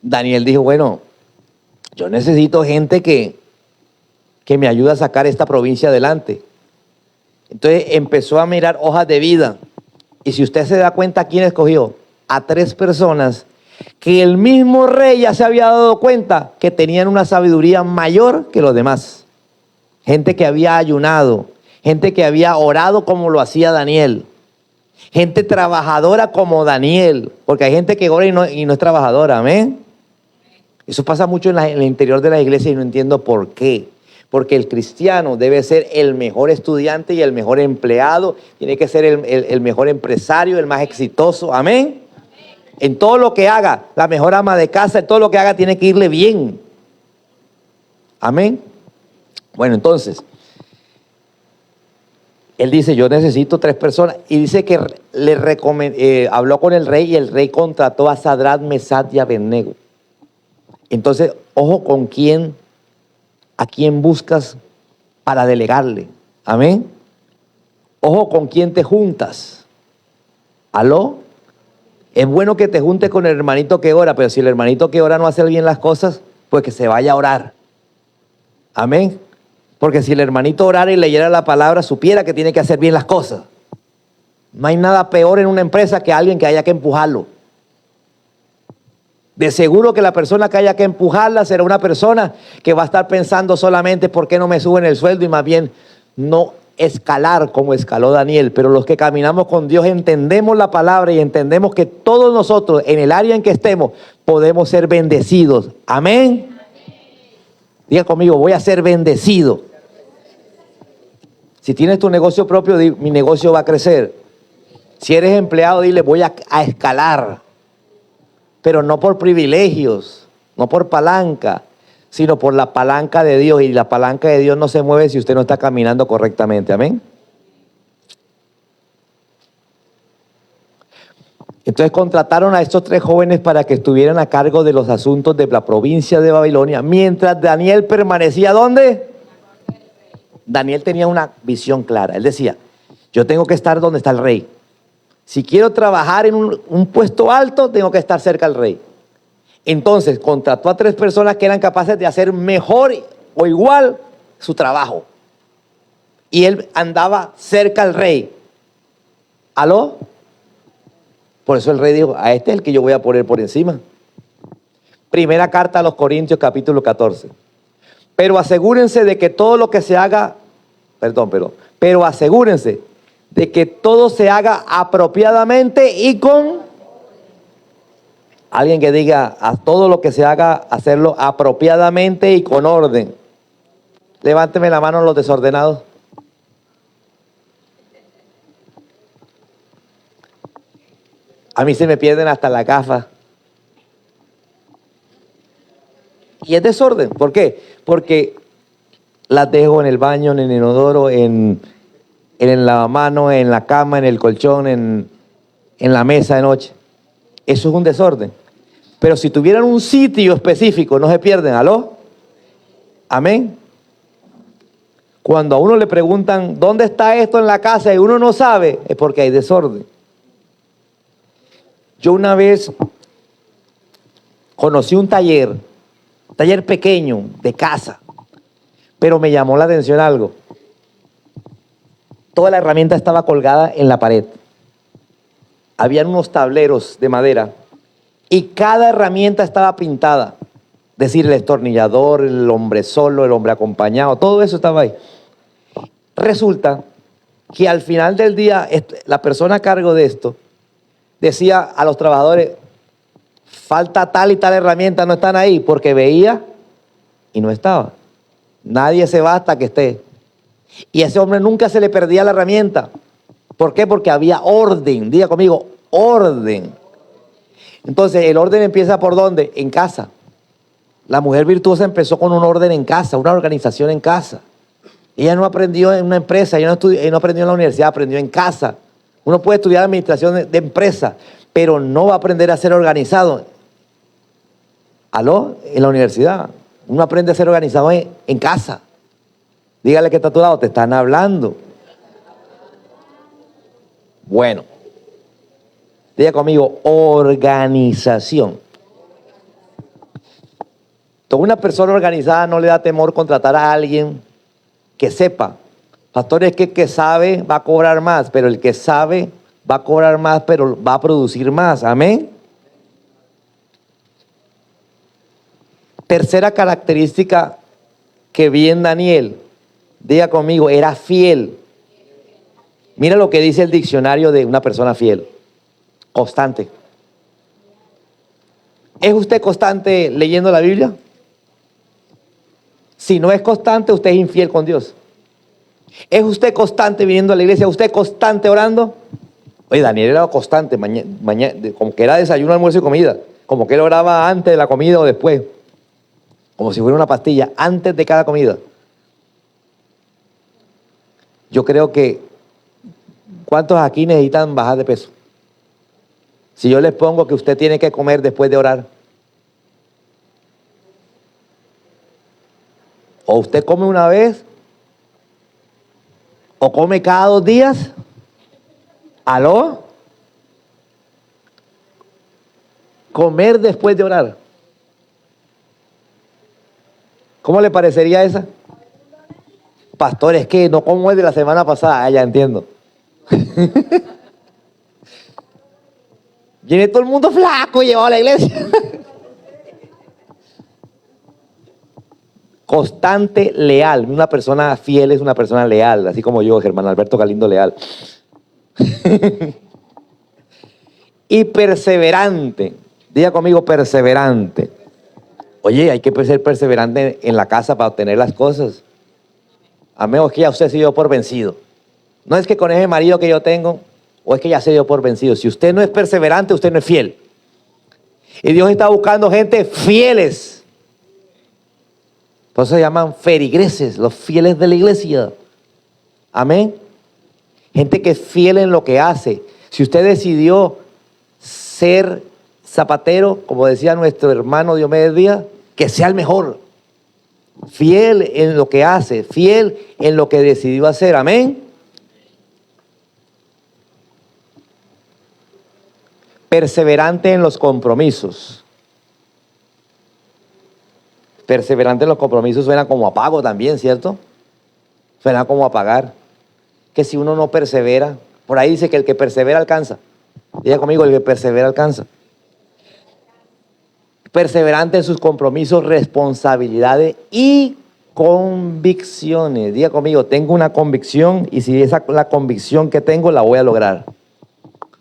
Speaker 1: Daniel dijo, bueno, yo necesito gente que me ayude a sacar esta provincia adelante. Entonces empezó a mirar hojas de vida. Y si usted se da cuenta, ¿quién escogió? A 3 personas que el mismo rey ya se había dado cuenta que tenían una sabiduría mayor que los demás. Gente que había ayunado, gente que había orado como lo hacía Daniel, gente trabajadora como Daniel, porque hay gente que ora y no es trabajadora, amén. Eso pasa mucho en el interior de la iglesia y no entiendo por qué. Porque el cristiano debe ser el mejor estudiante y el mejor empleado, tiene que ser el mejor empresario, el más exitoso, amén. En todo lo que haga, la mejor ama de casa, en todo lo que haga tiene que irle bien. Amén. Bueno, entonces, él dice, yo necesito 3 personas. Y dice que habló con el rey y el rey contrató a Sadrach, Mesach y Abednego. Entonces, ojo con a quién buscas para delegarle. Amén. Ojo con quién te juntas. ¿Aló? Es bueno que te juntes con el hermanito que ora, pero si el hermanito que ora no hace bien las cosas, pues que se vaya a orar. Amén. Porque si el hermanito orara y leyera la palabra, supiera que tiene que hacer bien las cosas. No hay nada peor en una empresa que alguien que haya que empujarlo. De seguro que la persona que haya que empujarla será una persona que va a estar pensando solamente por qué no me suben el sueldo y más bien no escalar como escaló Daniel. Pero los que caminamos con Dios entendemos la palabra y entendemos que todos nosotros en el área en que estemos podemos ser bendecidos. Amén. Diga conmigo, voy a ser bendecido. Si tienes tu negocio propio, mi negocio va a crecer. Si eres empleado, dile, voy a escalar. Pero no por privilegios, no por palanca, sino por la palanca de Dios. Y la palanca de Dios no se mueve si usted no está caminando correctamente. Amén. Entonces contrataron a estos 3 jóvenes para que estuvieran a cargo de los asuntos de la provincia de Babilonia, mientras Daniel permanecía ¿dónde? Daniel tenía una visión clara. Él decía, yo tengo que estar donde está el rey. Si quiero trabajar en un puesto alto, tengo que estar cerca del rey. Entonces contrató a 3 personas que eran capaces de hacer mejor o igual su trabajo. Y él andaba cerca al rey. ¿Aló? Por eso el rey dijo, a este es el que yo voy a poner por encima. Primera carta a los Corintios, capítulo 14. Pero asegúrense de que todo lo que se haga, pero asegúrense de que todo se haga apropiadamente y con... Alguien que diga, a todo lo que se haga, hacerlo apropiadamente y con orden. Levánteme la mano los desordenados. A mí se me pierden hasta las gafas. Y es desorden. ¿Por qué? Porque las dejo en el baño, en el inodoro, en el lavamanos, en la cama, en el colchón, en la mesa de noche. Eso es un desorden. Pero si tuvieran un sitio específico, no se pierden. ¿Aló? Amén. Cuando a uno le preguntan, ¿dónde está esto en la casa? Y uno no sabe, es porque hay desorden. Yo una vez conocí un taller pequeño de casa, pero me llamó la atención algo. Toda la herramienta estaba colgada en la pared. Habían unos tableros de madera y cada herramienta estaba pintada. Es decir, el destornillador, el hombre solo, el hombre acompañado, todo eso estaba ahí. Resulta que al final del día, la persona a cargo de esto decía a los trabajadores, falta tal y tal herramienta, no están ahí, porque veía y no estaba. Nadie se va hasta que esté. Y a ese hombre nunca se le perdía la herramienta. ¿Por qué? Porque había orden. Diga conmigo, orden. Entonces, el orden empieza ¿por dónde? En casa. La mujer virtuosa empezó con un orden en casa, una organización en casa. Ella no aprendió en una empresa, ella no aprendió en la universidad, aprendió en casa. Uno puede estudiar administración de empresa, pero no va a aprender a ser organizado. ¿Aló? En la universidad. Uno aprende a ser organizado en casa. Dígale que está a tu lado, te están hablando. Bueno. Diga conmigo, organización. Toda una persona organizada no le da temor contratar a alguien que sepa. Pastor, es que el que sabe va a cobrar más, pero el que sabe va a cobrar más, pero va a producir más. Amén. Tercera característica que vi en Daniel, diga conmigo, era fiel. Mira lo que dice el diccionario de una persona fiel. Constante. ¿Es usted constante leyendo la Biblia? Si no es constante, usted es infiel con Dios. ¿Es usted constante viniendo a la iglesia? ¿Es usted constante orando? Oye, Daniel era constante, como que era desayuno, almuerzo y comida. Como que él oraba antes de la comida o después. Como si fuera una pastilla, antes de cada comida. Yo creo que, ¿cuántos aquí necesitan bajar de peso? Si yo les pongo que usted tiene que comer después de orar. O usted come una vez, o come cada 2 días. ¿Aló? Comer después de orar. ¿Cómo le parecería esa? Pastor, es que no como el de la semana pasada. Ah, ya entiendo. Viene todo el mundo flaco y llevado a la iglesia. Constante, leal. Una persona fiel es una persona leal, así como yo, Germán Alberto Galindo Leal. Y perseverante. Diga conmigo, perseverante. Oye, hay que ser perseverante en la casa para obtener las cosas. A menos que ya usted se dio por vencido. No es que con ese marido que yo tengo, o es que ya se dio por vencido. Si usted no es perseverante, usted no es fiel. Y Dios está buscando gente fieles. Por eso se llaman feligreses, los fieles de la iglesia. Amén. Gente que es fiel en lo que hace. Si usted decidió ser zapatero, como decía nuestro hermano Diomedes Díaz, que sea el mejor. Fiel en lo que hace, fiel en lo que decidió hacer. Amén. Perseverante en los compromisos. Perseverante en los compromisos suena como a pago también, ¿cierto? Suena como a pagar. Que si uno no persevera, por ahí dice que el que persevera alcanza. Diga conmigo, el que persevera alcanza. Perseverante en sus compromisos, responsabilidades y convicciones. Diga conmigo, tengo una convicción y si esa la convicción que tengo la voy a lograr.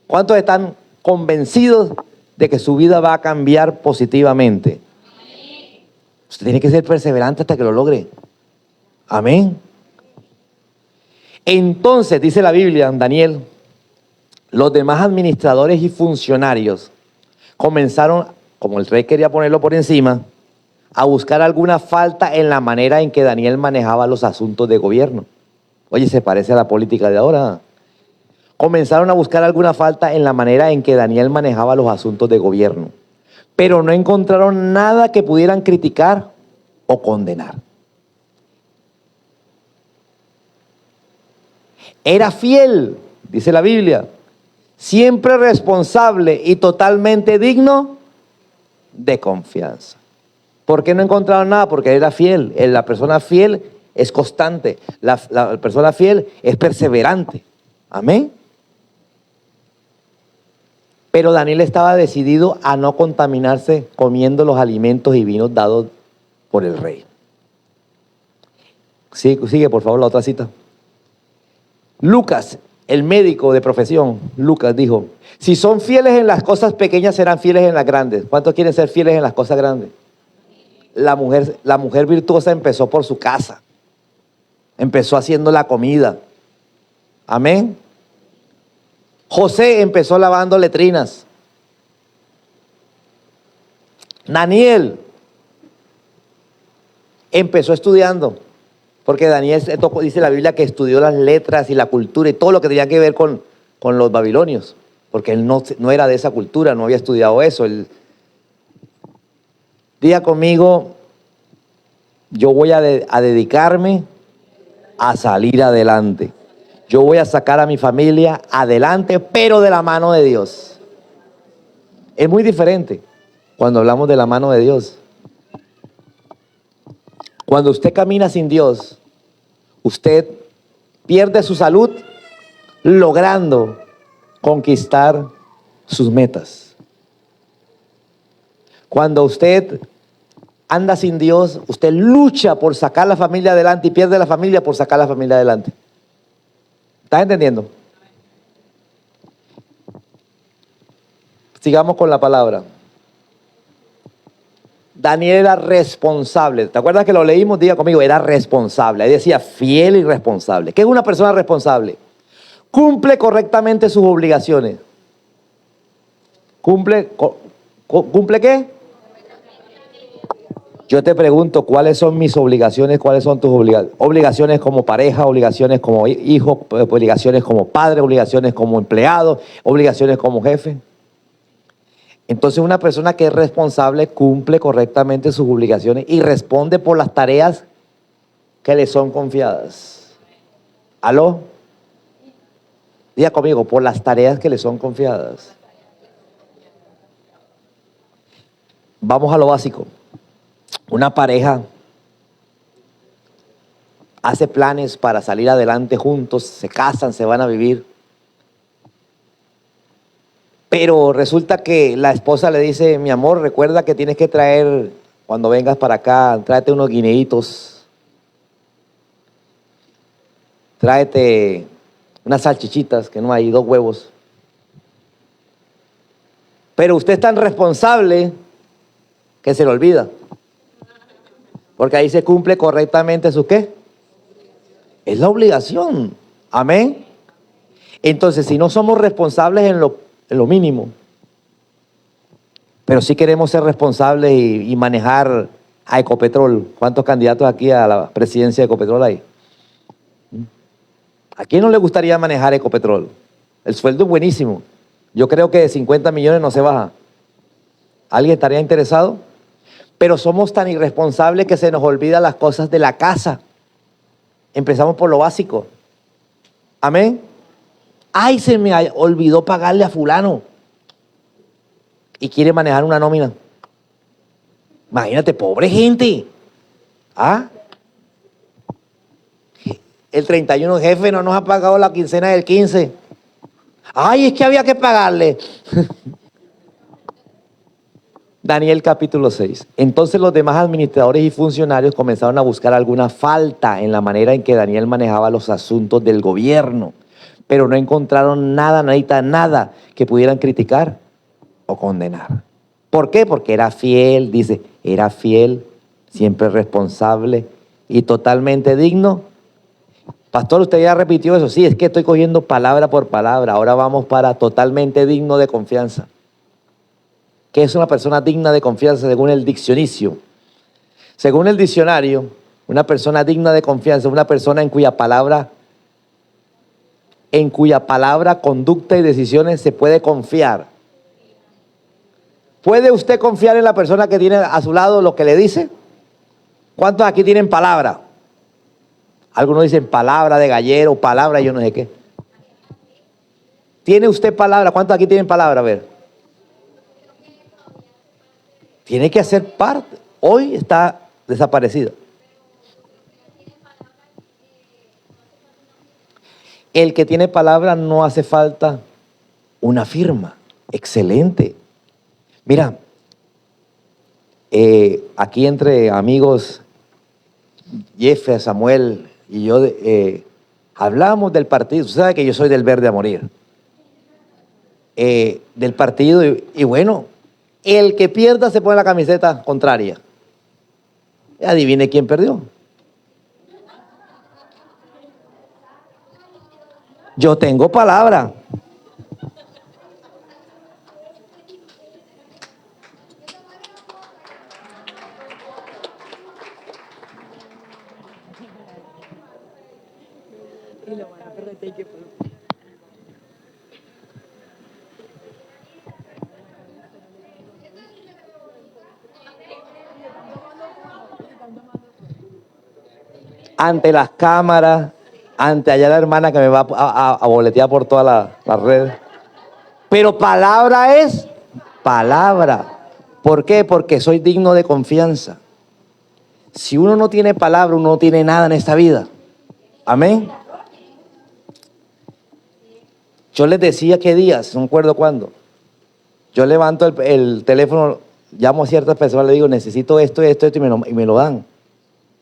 Speaker 1: ¿Cuántos están convencidos de que su vida va a cambiar positivamente? Usted tiene que ser perseverante hasta que lo logre. Amén. Entonces, dice la Biblia, Daniel, los demás administradores y funcionarios comenzaron, como el rey quería ponerlo por encima, a buscar alguna falta en la manera en que Daniel manejaba los asuntos de gobierno. Oye, se parece a la política de ahora. Comenzaron a buscar alguna falta en la manera en que Daniel manejaba los asuntos de gobierno, pero no encontraron nada que pudieran criticar o condenar. Era fiel, dice la Biblia, siempre responsable y totalmente digno de confianza. ¿Por qué no encontraron nada? Porque era fiel. La persona fiel es constante. La persona fiel es perseverante. Amén. Pero Daniel estaba decidido a no contaminarse comiendo los alimentos y vinos dados por el rey. Sigue, por favor, la otra cita. Lucas, el médico de profesión, Lucas dijo, si son fieles en las cosas pequeñas, serán fieles en las grandes. ¿Cuántos quieren ser fieles en las cosas grandes? La mujer virtuosa empezó por su casa. Empezó haciendo la comida. Amén. José empezó lavando letrinas. Daniel empezó estudiando. Porque Daniel dice la Biblia que estudió las letras y la cultura y todo lo que tenía que ver con los babilonios. Porque él no era de esa cultura, no había estudiado eso. Diga conmigo, yo voy a dedicarme a salir adelante. Yo voy a sacar a mi familia adelante, pero de la mano de Dios. Es muy diferente cuando hablamos de la mano de Dios. Cuando usted camina sin Dios, usted pierde su salud logrando conquistar sus metas. Cuando usted anda sin Dios, usted lucha por sacar la familia adelante y pierde la familia por sacar la familia adelante. ¿Estás entendiendo? Sigamos con la palabra. Daniel era responsable. ¿Te acuerdas que lo leímos? Diga conmigo, era responsable. Ahí decía fiel y responsable. ¿Qué es una persona responsable? Cumple correctamente sus obligaciones. ¿Cumple qué? Yo te pregunto, ¿cuáles son mis obligaciones? ¿Cuáles son tus obligaciones? Obligaciones como pareja, obligaciones como hijo, obligaciones como padre, obligaciones como empleado, obligaciones como jefe. Entonces una persona que es responsable cumple correctamente sus obligaciones y responde por las tareas que le son confiadas. ¿Aló? Diga conmigo, por las tareas que le son confiadas. Vamos a lo básico. Una pareja hace planes para salir adelante juntos, se casan, se van a vivir. Pero resulta que la esposa le dice, mi amor, recuerda que tienes que traer, cuando vengas para acá, tráete unos guineitos, tráete unas salchichitas, que no hay, 2 huevos. Pero usted es tan responsable que se le olvida. Porque ahí se cumple correctamente su ¿qué? Es la obligación. Amén. Entonces, si no somos responsables en lo mínimo, pero sí queremos ser responsables y manejar a Ecopetrol. ¿Cuántos candidatos aquí a la presidencia de Ecopetrol hay? ¿A quién no le gustaría manejar Ecopetrol? El sueldo es buenísimo. Yo creo que de 50 millones no se baja. ¿Alguien estaría interesado? Pero somos tan irresponsables que se nos olvidan las cosas de la casa. Empezamos por lo básico. Amén. Ay, se me olvidó pagarle a fulano. Y quiere manejar una nómina. Imagínate, pobre gente. ¿Ah? El 31 jefe no nos ha pagado la quincena del 15. Ay, es que había que pagarle. Daniel capítulo 6. Entonces los demás administradores y funcionarios comenzaron a buscar alguna falta en la manera en que Daniel manejaba los asuntos del gobierno, pero no encontraron nada que pudieran criticar o condenar. ¿Por qué? Porque era fiel, dice, era fiel, siempre responsable y totalmente digno. Pastor, usted ya repitió eso. Sí, es que estoy cogiendo palabra por palabra. Ahora vamos para totalmente digno de confianza. ¿Qué es una persona digna de confianza según el diccionario? Según el diccionario, una persona digna de confianza es una persona en cuya palabra, conducta y decisiones se puede confiar. ¿Puede usted confiar en la persona que tiene a su lado lo que le dice? ¿Cuántos aquí tienen palabra? Algunos dicen palabra de gallero, palabra yo no sé qué. ¿Tiene usted palabra? ¿Cuántos aquí tienen palabra? A ver. Tiene que hacer parte. Hoy está desaparecida. El que tiene palabra no hace falta una firma. Excelente. Mira, aquí entre amigos, Jefe, Samuel y yo, hablamos del partido. Usted sabe que yo soy del verde a morir. Del partido y bueno, el que pierda se pone la camiseta contraria. Y adivine quién perdió. Yo tengo palabra. Ante las cámaras, ante allá la hermana que me va a boletear por toda la red. Pero palabra es palabra. ¿Por qué? Porque soy digno de confianza. Si uno no tiene palabra, uno no tiene nada en esta vida. Amén. Yo les decía qué días, no me acuerdo cuándo. Yo levanto el teléfono, llamo a ciertas personas, le digo, necesito esto, y me lo dan.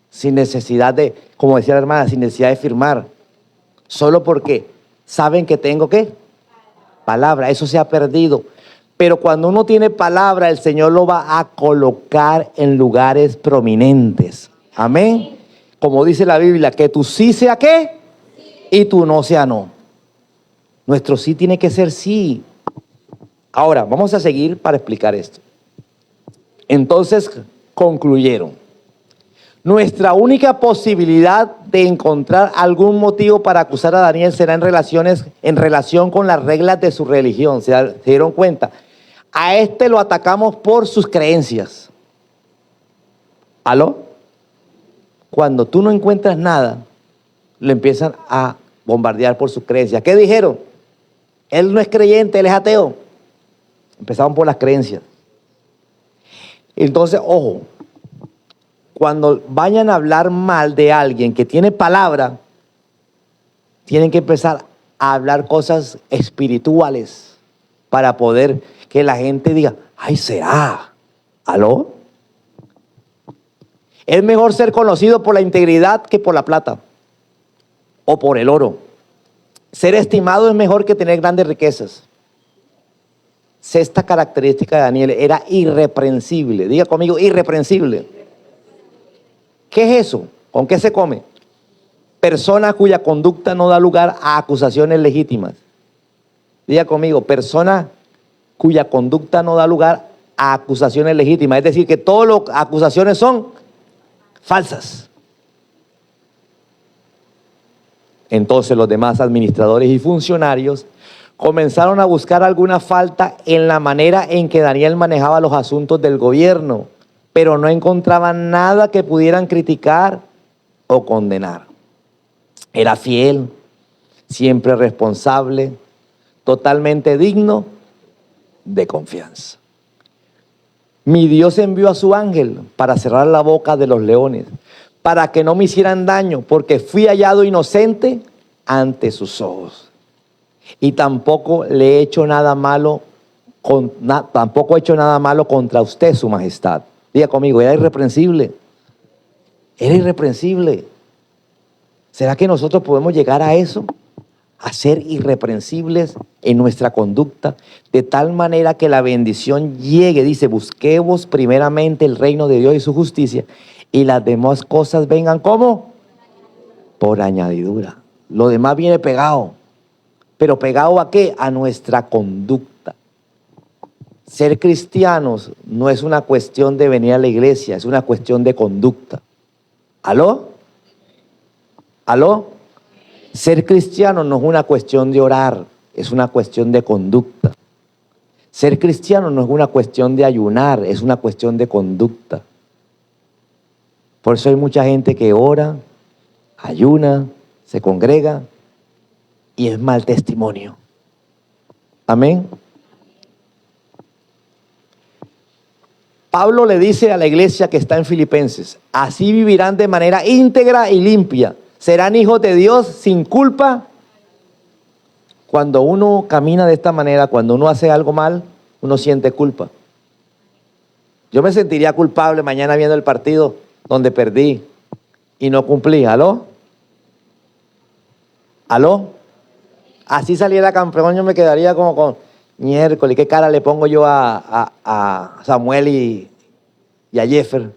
Speaker 1: Sin necesidad de, como decía la hermana, sin necesidad de firmar. Solo porque saben que tengo ¿qué? Palabra. Eso se ha perdido. Pero cuando uno tiene palabra, el Señor lo va a colocar en lugares prominentes. Amén. Como dice la Biblia, que tu sí sea ¿qué? Y tu no sea no. Nuestro sí tiene que ser sí. Ahora, vamos a seguir para explicar esto. Entonces, concluyeron. Nuestra única posibilidad de encontrar algún motivo para acusar a Daniel será en relación con las reglas de su religión. ¿Se dieron cuenta? A este lo atacamos por sus creencias. ¿Aló? Cuando tú no encuentras nada, lo empiezan a bombardear por sus creencias. ¿Qué dijeron? Él no es creyente, él es ateo. Empezaron por las creencias. Entonces, ojo, cuando vayan a hablar mal de alguien que tiene palabra, tienen que empezar a hablar cosas espirituales para poder que la gente diga, ay, ¿será? ¿Aló? Es mejor ser conocido por la integridad que por la plata o por el oro. Ser estimado es mejor que tener grandes riquezas. Sexta característica de Daniel, era irreprensible. Diga conmigo, irreprensible. ¿Qué es eso? ¿Con qué se come? Persona cuya conducta no da lugar a acusaciones legítimas. Diga conmigo, persona cuya conducta no da lugar a acusaciones legítimas. Es decir, que todas las acusaciones son falsas. Entonces los demás administradores y funcionarios comenzaron a buscar alguna falta en la manera en que Daniel manejaba los asuntos del gobierno, pero no encontraban nada que pudieran criticar o condenar. Era fiel, siempre responsable, totalmente digno de confianza. Mi Dios envió a su ángel para cerrar la boca de los leones, para que no me hicieran daño, porque fui hallado inocente ante sus ojos. Y tampoco le he hecho nada malo, tampoco he hecho nada malo contra usted, su majestad. Diga conmigo, era irreprensible. Era irreprensible. ¿Será que nosotros podemos llegar a eso? A ser irreprensibles en nuestra conducta, de tal manera que la bendición llegue. Dice, busquemos primeramente el reino de Dios y su justicia, y las demás cosas vengan ¿cómo? Por añadidura. Lo demás viene pegado. ¿Pero pegado a qué? A nuestra conducta. Ser cristianos no es una cuestión de venir a la iglesia, es una cuestión de conducta. ¿Aló? ¿Aló? Ser cristiano no es una cuestión de orar, es una cuestión de conducta. Ser cristiano no es una cuestión de ayunar, es una cuestión de conducta. Por eso hay mucha gente que ora, ayuna, se congrega y es mal testimonio. Amén. Pablo le dice a la iglesia que está en Filipenses, así vivirán de manera íntegra y limpia. Serán hijos de Dios sin culpa. Cuando uno camina de esta manera, cuando uno hace algo mal, uno siente culpa. Yo me sentiría culpable mañana viendo el partido donde perdí y no cumplí. ¿Aló? ¿Aló? Así saliera campeón, yo me quedaría como con miércoles. ¿Qué cara le pongo yo a Samuel y a Jeffer?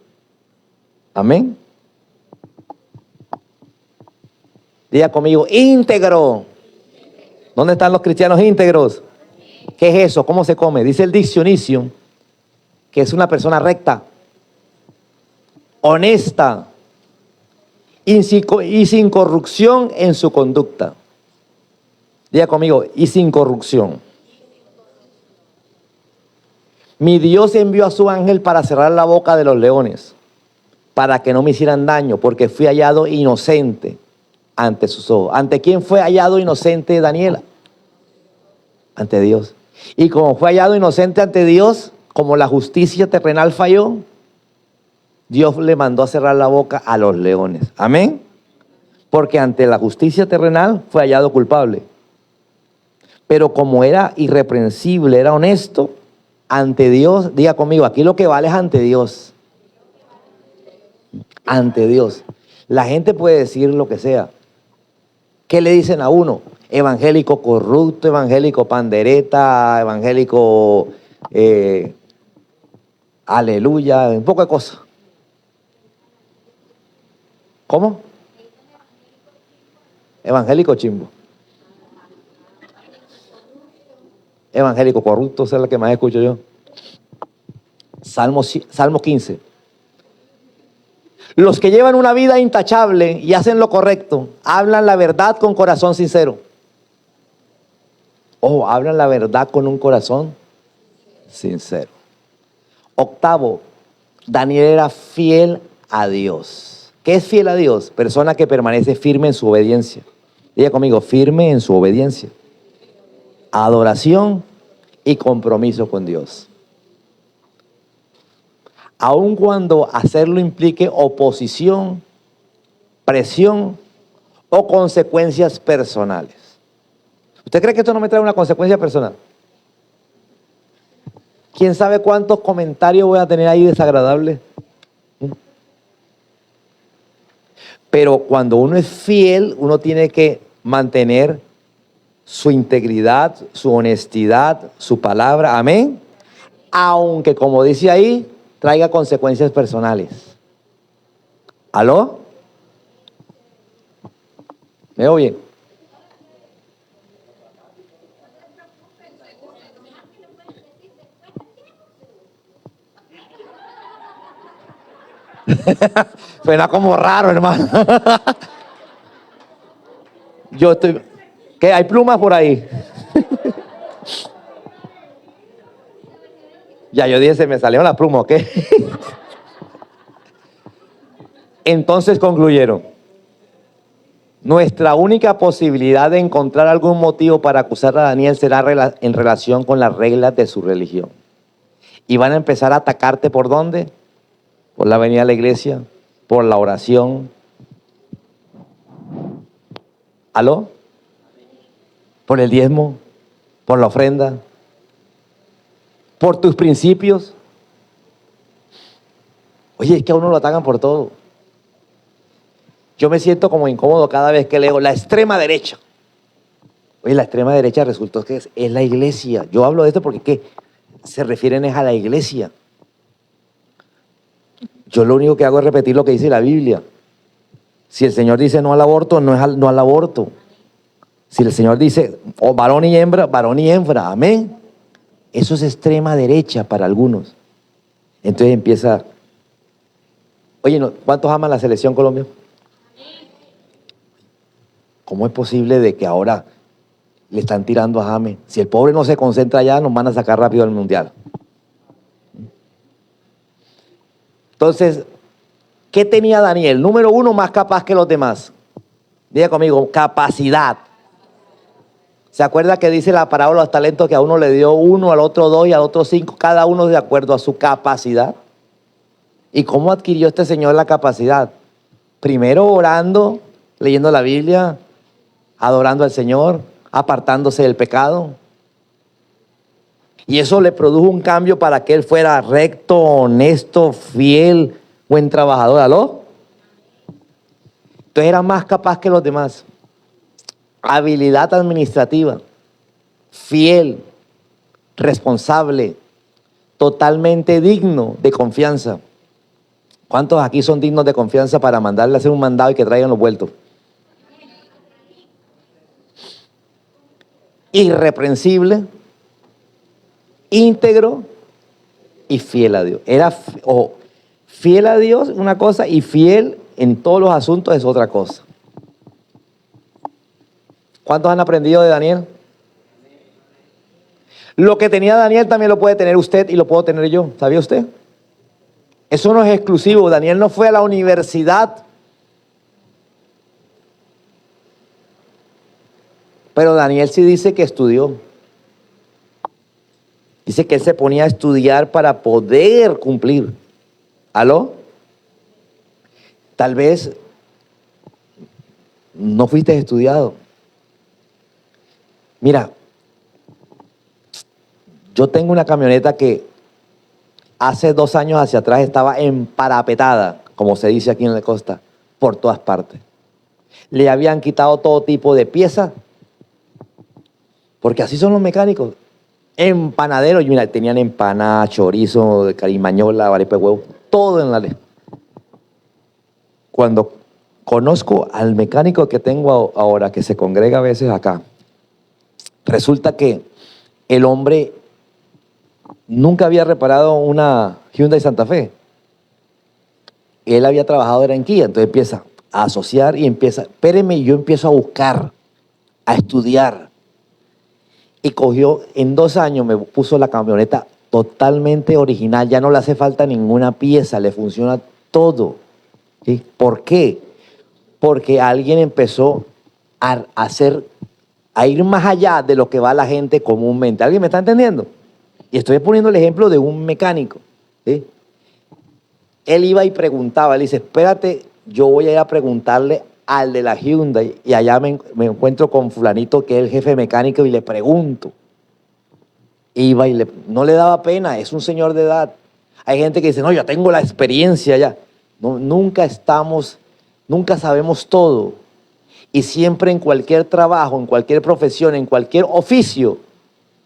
Speaker 1: Amén. Diga conmigo, íntegro. ¿Dónde están los cristianos íntegros? ¿Qué es eso? ¿Cómo se come? Dice el Diccionario que es una persona recta, honesta y sin corrupción en su conducta. Diga conmigo, y sin corrupción. Mi Dios envió a su ángel para cerrar la boca de los leones, para que no me hicieran daño, porque fui hallado inocente ante sus ojos. ¿Ante quién fue hallado inocente Daniel? Ante Dios. Y como fue hallado inocente ante Dios, como la justicia terrenal falló, Dios le mandó a cerrar la boca a los leones. Amén. Porque ante la justicia terrenal fue hallado culpable. Pero como era irreprensible, era honesto, ante Dios, diga conmigo, aquí lo que vale es ante Dios. Ante Dios. La gente puede decir lo que sea. ¿Qué le dicen a uno? Evangélico corrupto, evangélico pandereta, evangélico aleluya, un poco de cosas. ¿Cómo? Evangélico chimbo. Evangélico corrupto, esa es la que más escucho yo. Salmo 15. Los que llevan una vida intachable y hacen lo correcto, hablan la verdad con corazón sincero. Ojo, hablan la verdad con un corazón sincero. Octavo, Daniel era fiel a Dios. ¿Qué es fiel a Dios? Persona que permanece firme en su obediencia. Diga conmigo, firme en su obediencia. Adoración y compromiso con Dios. aun cuando hacerlo implique oposición, presión o consecuencias personales. ¿Usted cree que esto no me trae una consecuencia personal? ¿Quién sabe cuántos comentarios voy a tener ahí desagradables? Pero cuando uno es fiel, uno tiene que mantener su integridad, su honestidad, su palabra. Amén. Aunque, como dice ahí, traiga consecuencias personales. ¿Aló? ¿Me oyen? Suena como raro, hermano. Yo estoy... ¿Qué? ¿Hay plumas por ahí? Ya, yo dije, se me salió la pluma, ¿ok? Entonces concluyeron. Nuestra única posibilidad de encontrar algún motivo para acusar a Daniel será en relación con las reglas de su religión. Y van a empezar a atacarte ¿por dónde? Por la venida a la iglesia, por la oración. ¿Aló? Por el diezmo, por la ofrenda, por tus principios. Oye, es que a uno lo atacan por todo. Yo me siento como incómodo cada vez que leo la extrema derecha. Oye, la extrema derecha resultó que es la iglesia. Yo hablo de esto porque ¿qué? Se refieren es a la iglesia. Yo lo único que hago es repetir lo que dice la Biblia. Si el Señor dice no al aborto, no es no al aborto. Si el Señor dice varón y hembra, varón y hembra. Amén. Eso es extrema derecha para algunos. Entonces empieza... Oye, ¿cuántos aman la selección Colombia? ¿Cómo es posible de que ahora le están tirando a James? Si el pobre no se concentra allá, nos van a sacar rápido al mundial. Entonces, ¿qué tenía Daniel? Número uno, más capaz que los demás. Diga conmigo, capacidad. ¿Se acuerda que dice la parábola de los talentos que a uno le dio uno, al otro dos y al otro cinco, cada uno de acuerdo a su capacidad? ¿Y cómo adquirió este señor la capacidad? Primero orando, leyendo la Biblia, adorando al Señor, apartándose del pecado. Y eso le produjo un cambio para que él fuera recto, honesto, fiel, buen trabajador. ¿Aló? Entonces era más capaz que los demás. Habilidad administrativa, fiel, responsable, totalmente digno de confianza. ¿Cuántos aquí son dignos de confianza para mandarle a hacer un mandado y que traigan los vueltos? Irreprensible, íntegro y fiel a Dios. Era fiel a Dios una cosa y fiel en todos los asuntos es otra cosa. ¿Cuántos han aprendido de Daniel? Lo que tenía Daniel también lo puede tener usted y lo puedo tener yo. ¿Sabía usted? Eso no es exclusivo. Daniel no fue a la universidad. Pero Daniel sí dice que estudió. Dice que él se ponía a estudiar para poder cumplir. ¿Aló? Tal vez no fuiste estudiado. Mira, yo tengo una camioneta que hace 2 años hacia atrás estaba emparapetada, como se dice aquí en la costa, por todas partes. Le habían quitado todo tipo de piezas, porque así son los mecánicos. Empanaderos, y mira, tenían empanada, chorizo, carimañola, arepa de huevo, todo en la ley. Cuando conozco al mecánico que tengo ahora, que se congrega a veces acá, resulta que el hombre nunca había reparado una Hyundai Santa Fe. Él había trabajado en Kia, entonces empieza a asociar y empieza, espéreme, yo empiezo a buscar, a estudiar. Y cogió, en 2 años me puso la camioneta totalmente original, ya no le hace falta ninguna pieza, le funciona todo. ¿Sí? ¿Por qué? Porque alguien empezó a ir más allá de lo que va la gente comúnmente. ¿Alguien me está entendiendo? Y estoy poniendo el ejemplo de un mecánico. ¿Sí? Él iba y preguntaba, él dice, espérate, yo voy a ir a preguntarle al de la Hyundai y allá me encuentro con fulanito que es el jefe mecánico y le pregunto. Iba y no le daba pena, es un señor de edad. Hay gente que dice, no, yo tengo la experiencia ya. No, nunca sabemos todo. Y siempre en cualquier trabajo, en cualquier profesión, en cualquier oficio,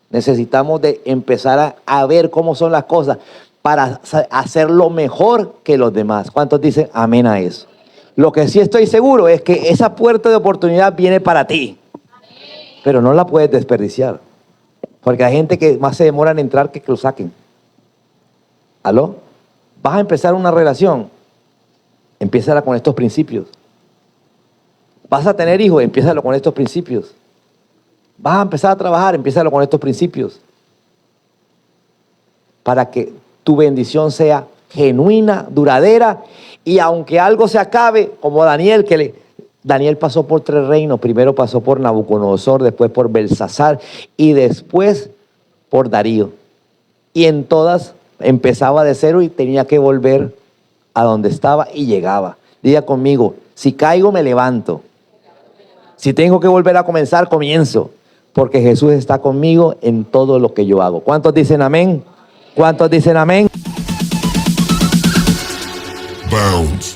Speaker 1: necesitamos de empezar a ver cómo son las cosas para hacerlo mejor que los demás. ¿Cuántos dicen amén a eso? Lo que sí estoy seguro es que esa puerta de oportunidad viene para ti, pero no la puedes desperdiciar, porque hay gente que más se demora en entrar que lo saquen. ¿Aló? Vas a empezar una relación, empiézala con estos principios. Vas a tener hijos, empiézalo con estos principios. Vas a empezar a trabajar, empiézalo con estos principios. Para que tu bendición sea genuina, duradera, y aunque algo se acabe, como Daniel, Daniel pasó por 3 reinos, primero pasó por Nabucodonosor, después por Belsasar y después por Darío. Y en todas empezaba de cero y tenía que volver a donde estaba y llegaba. Diga conmigo, si caigo me levanto. Si tengo que volver a comenzar, comienzo. Porque Jesús está conmigo en todo lo que yo hago. ¿Cuántos dicen amén? ¿Cuántos dicen amén?
Speaker 2: Bounce.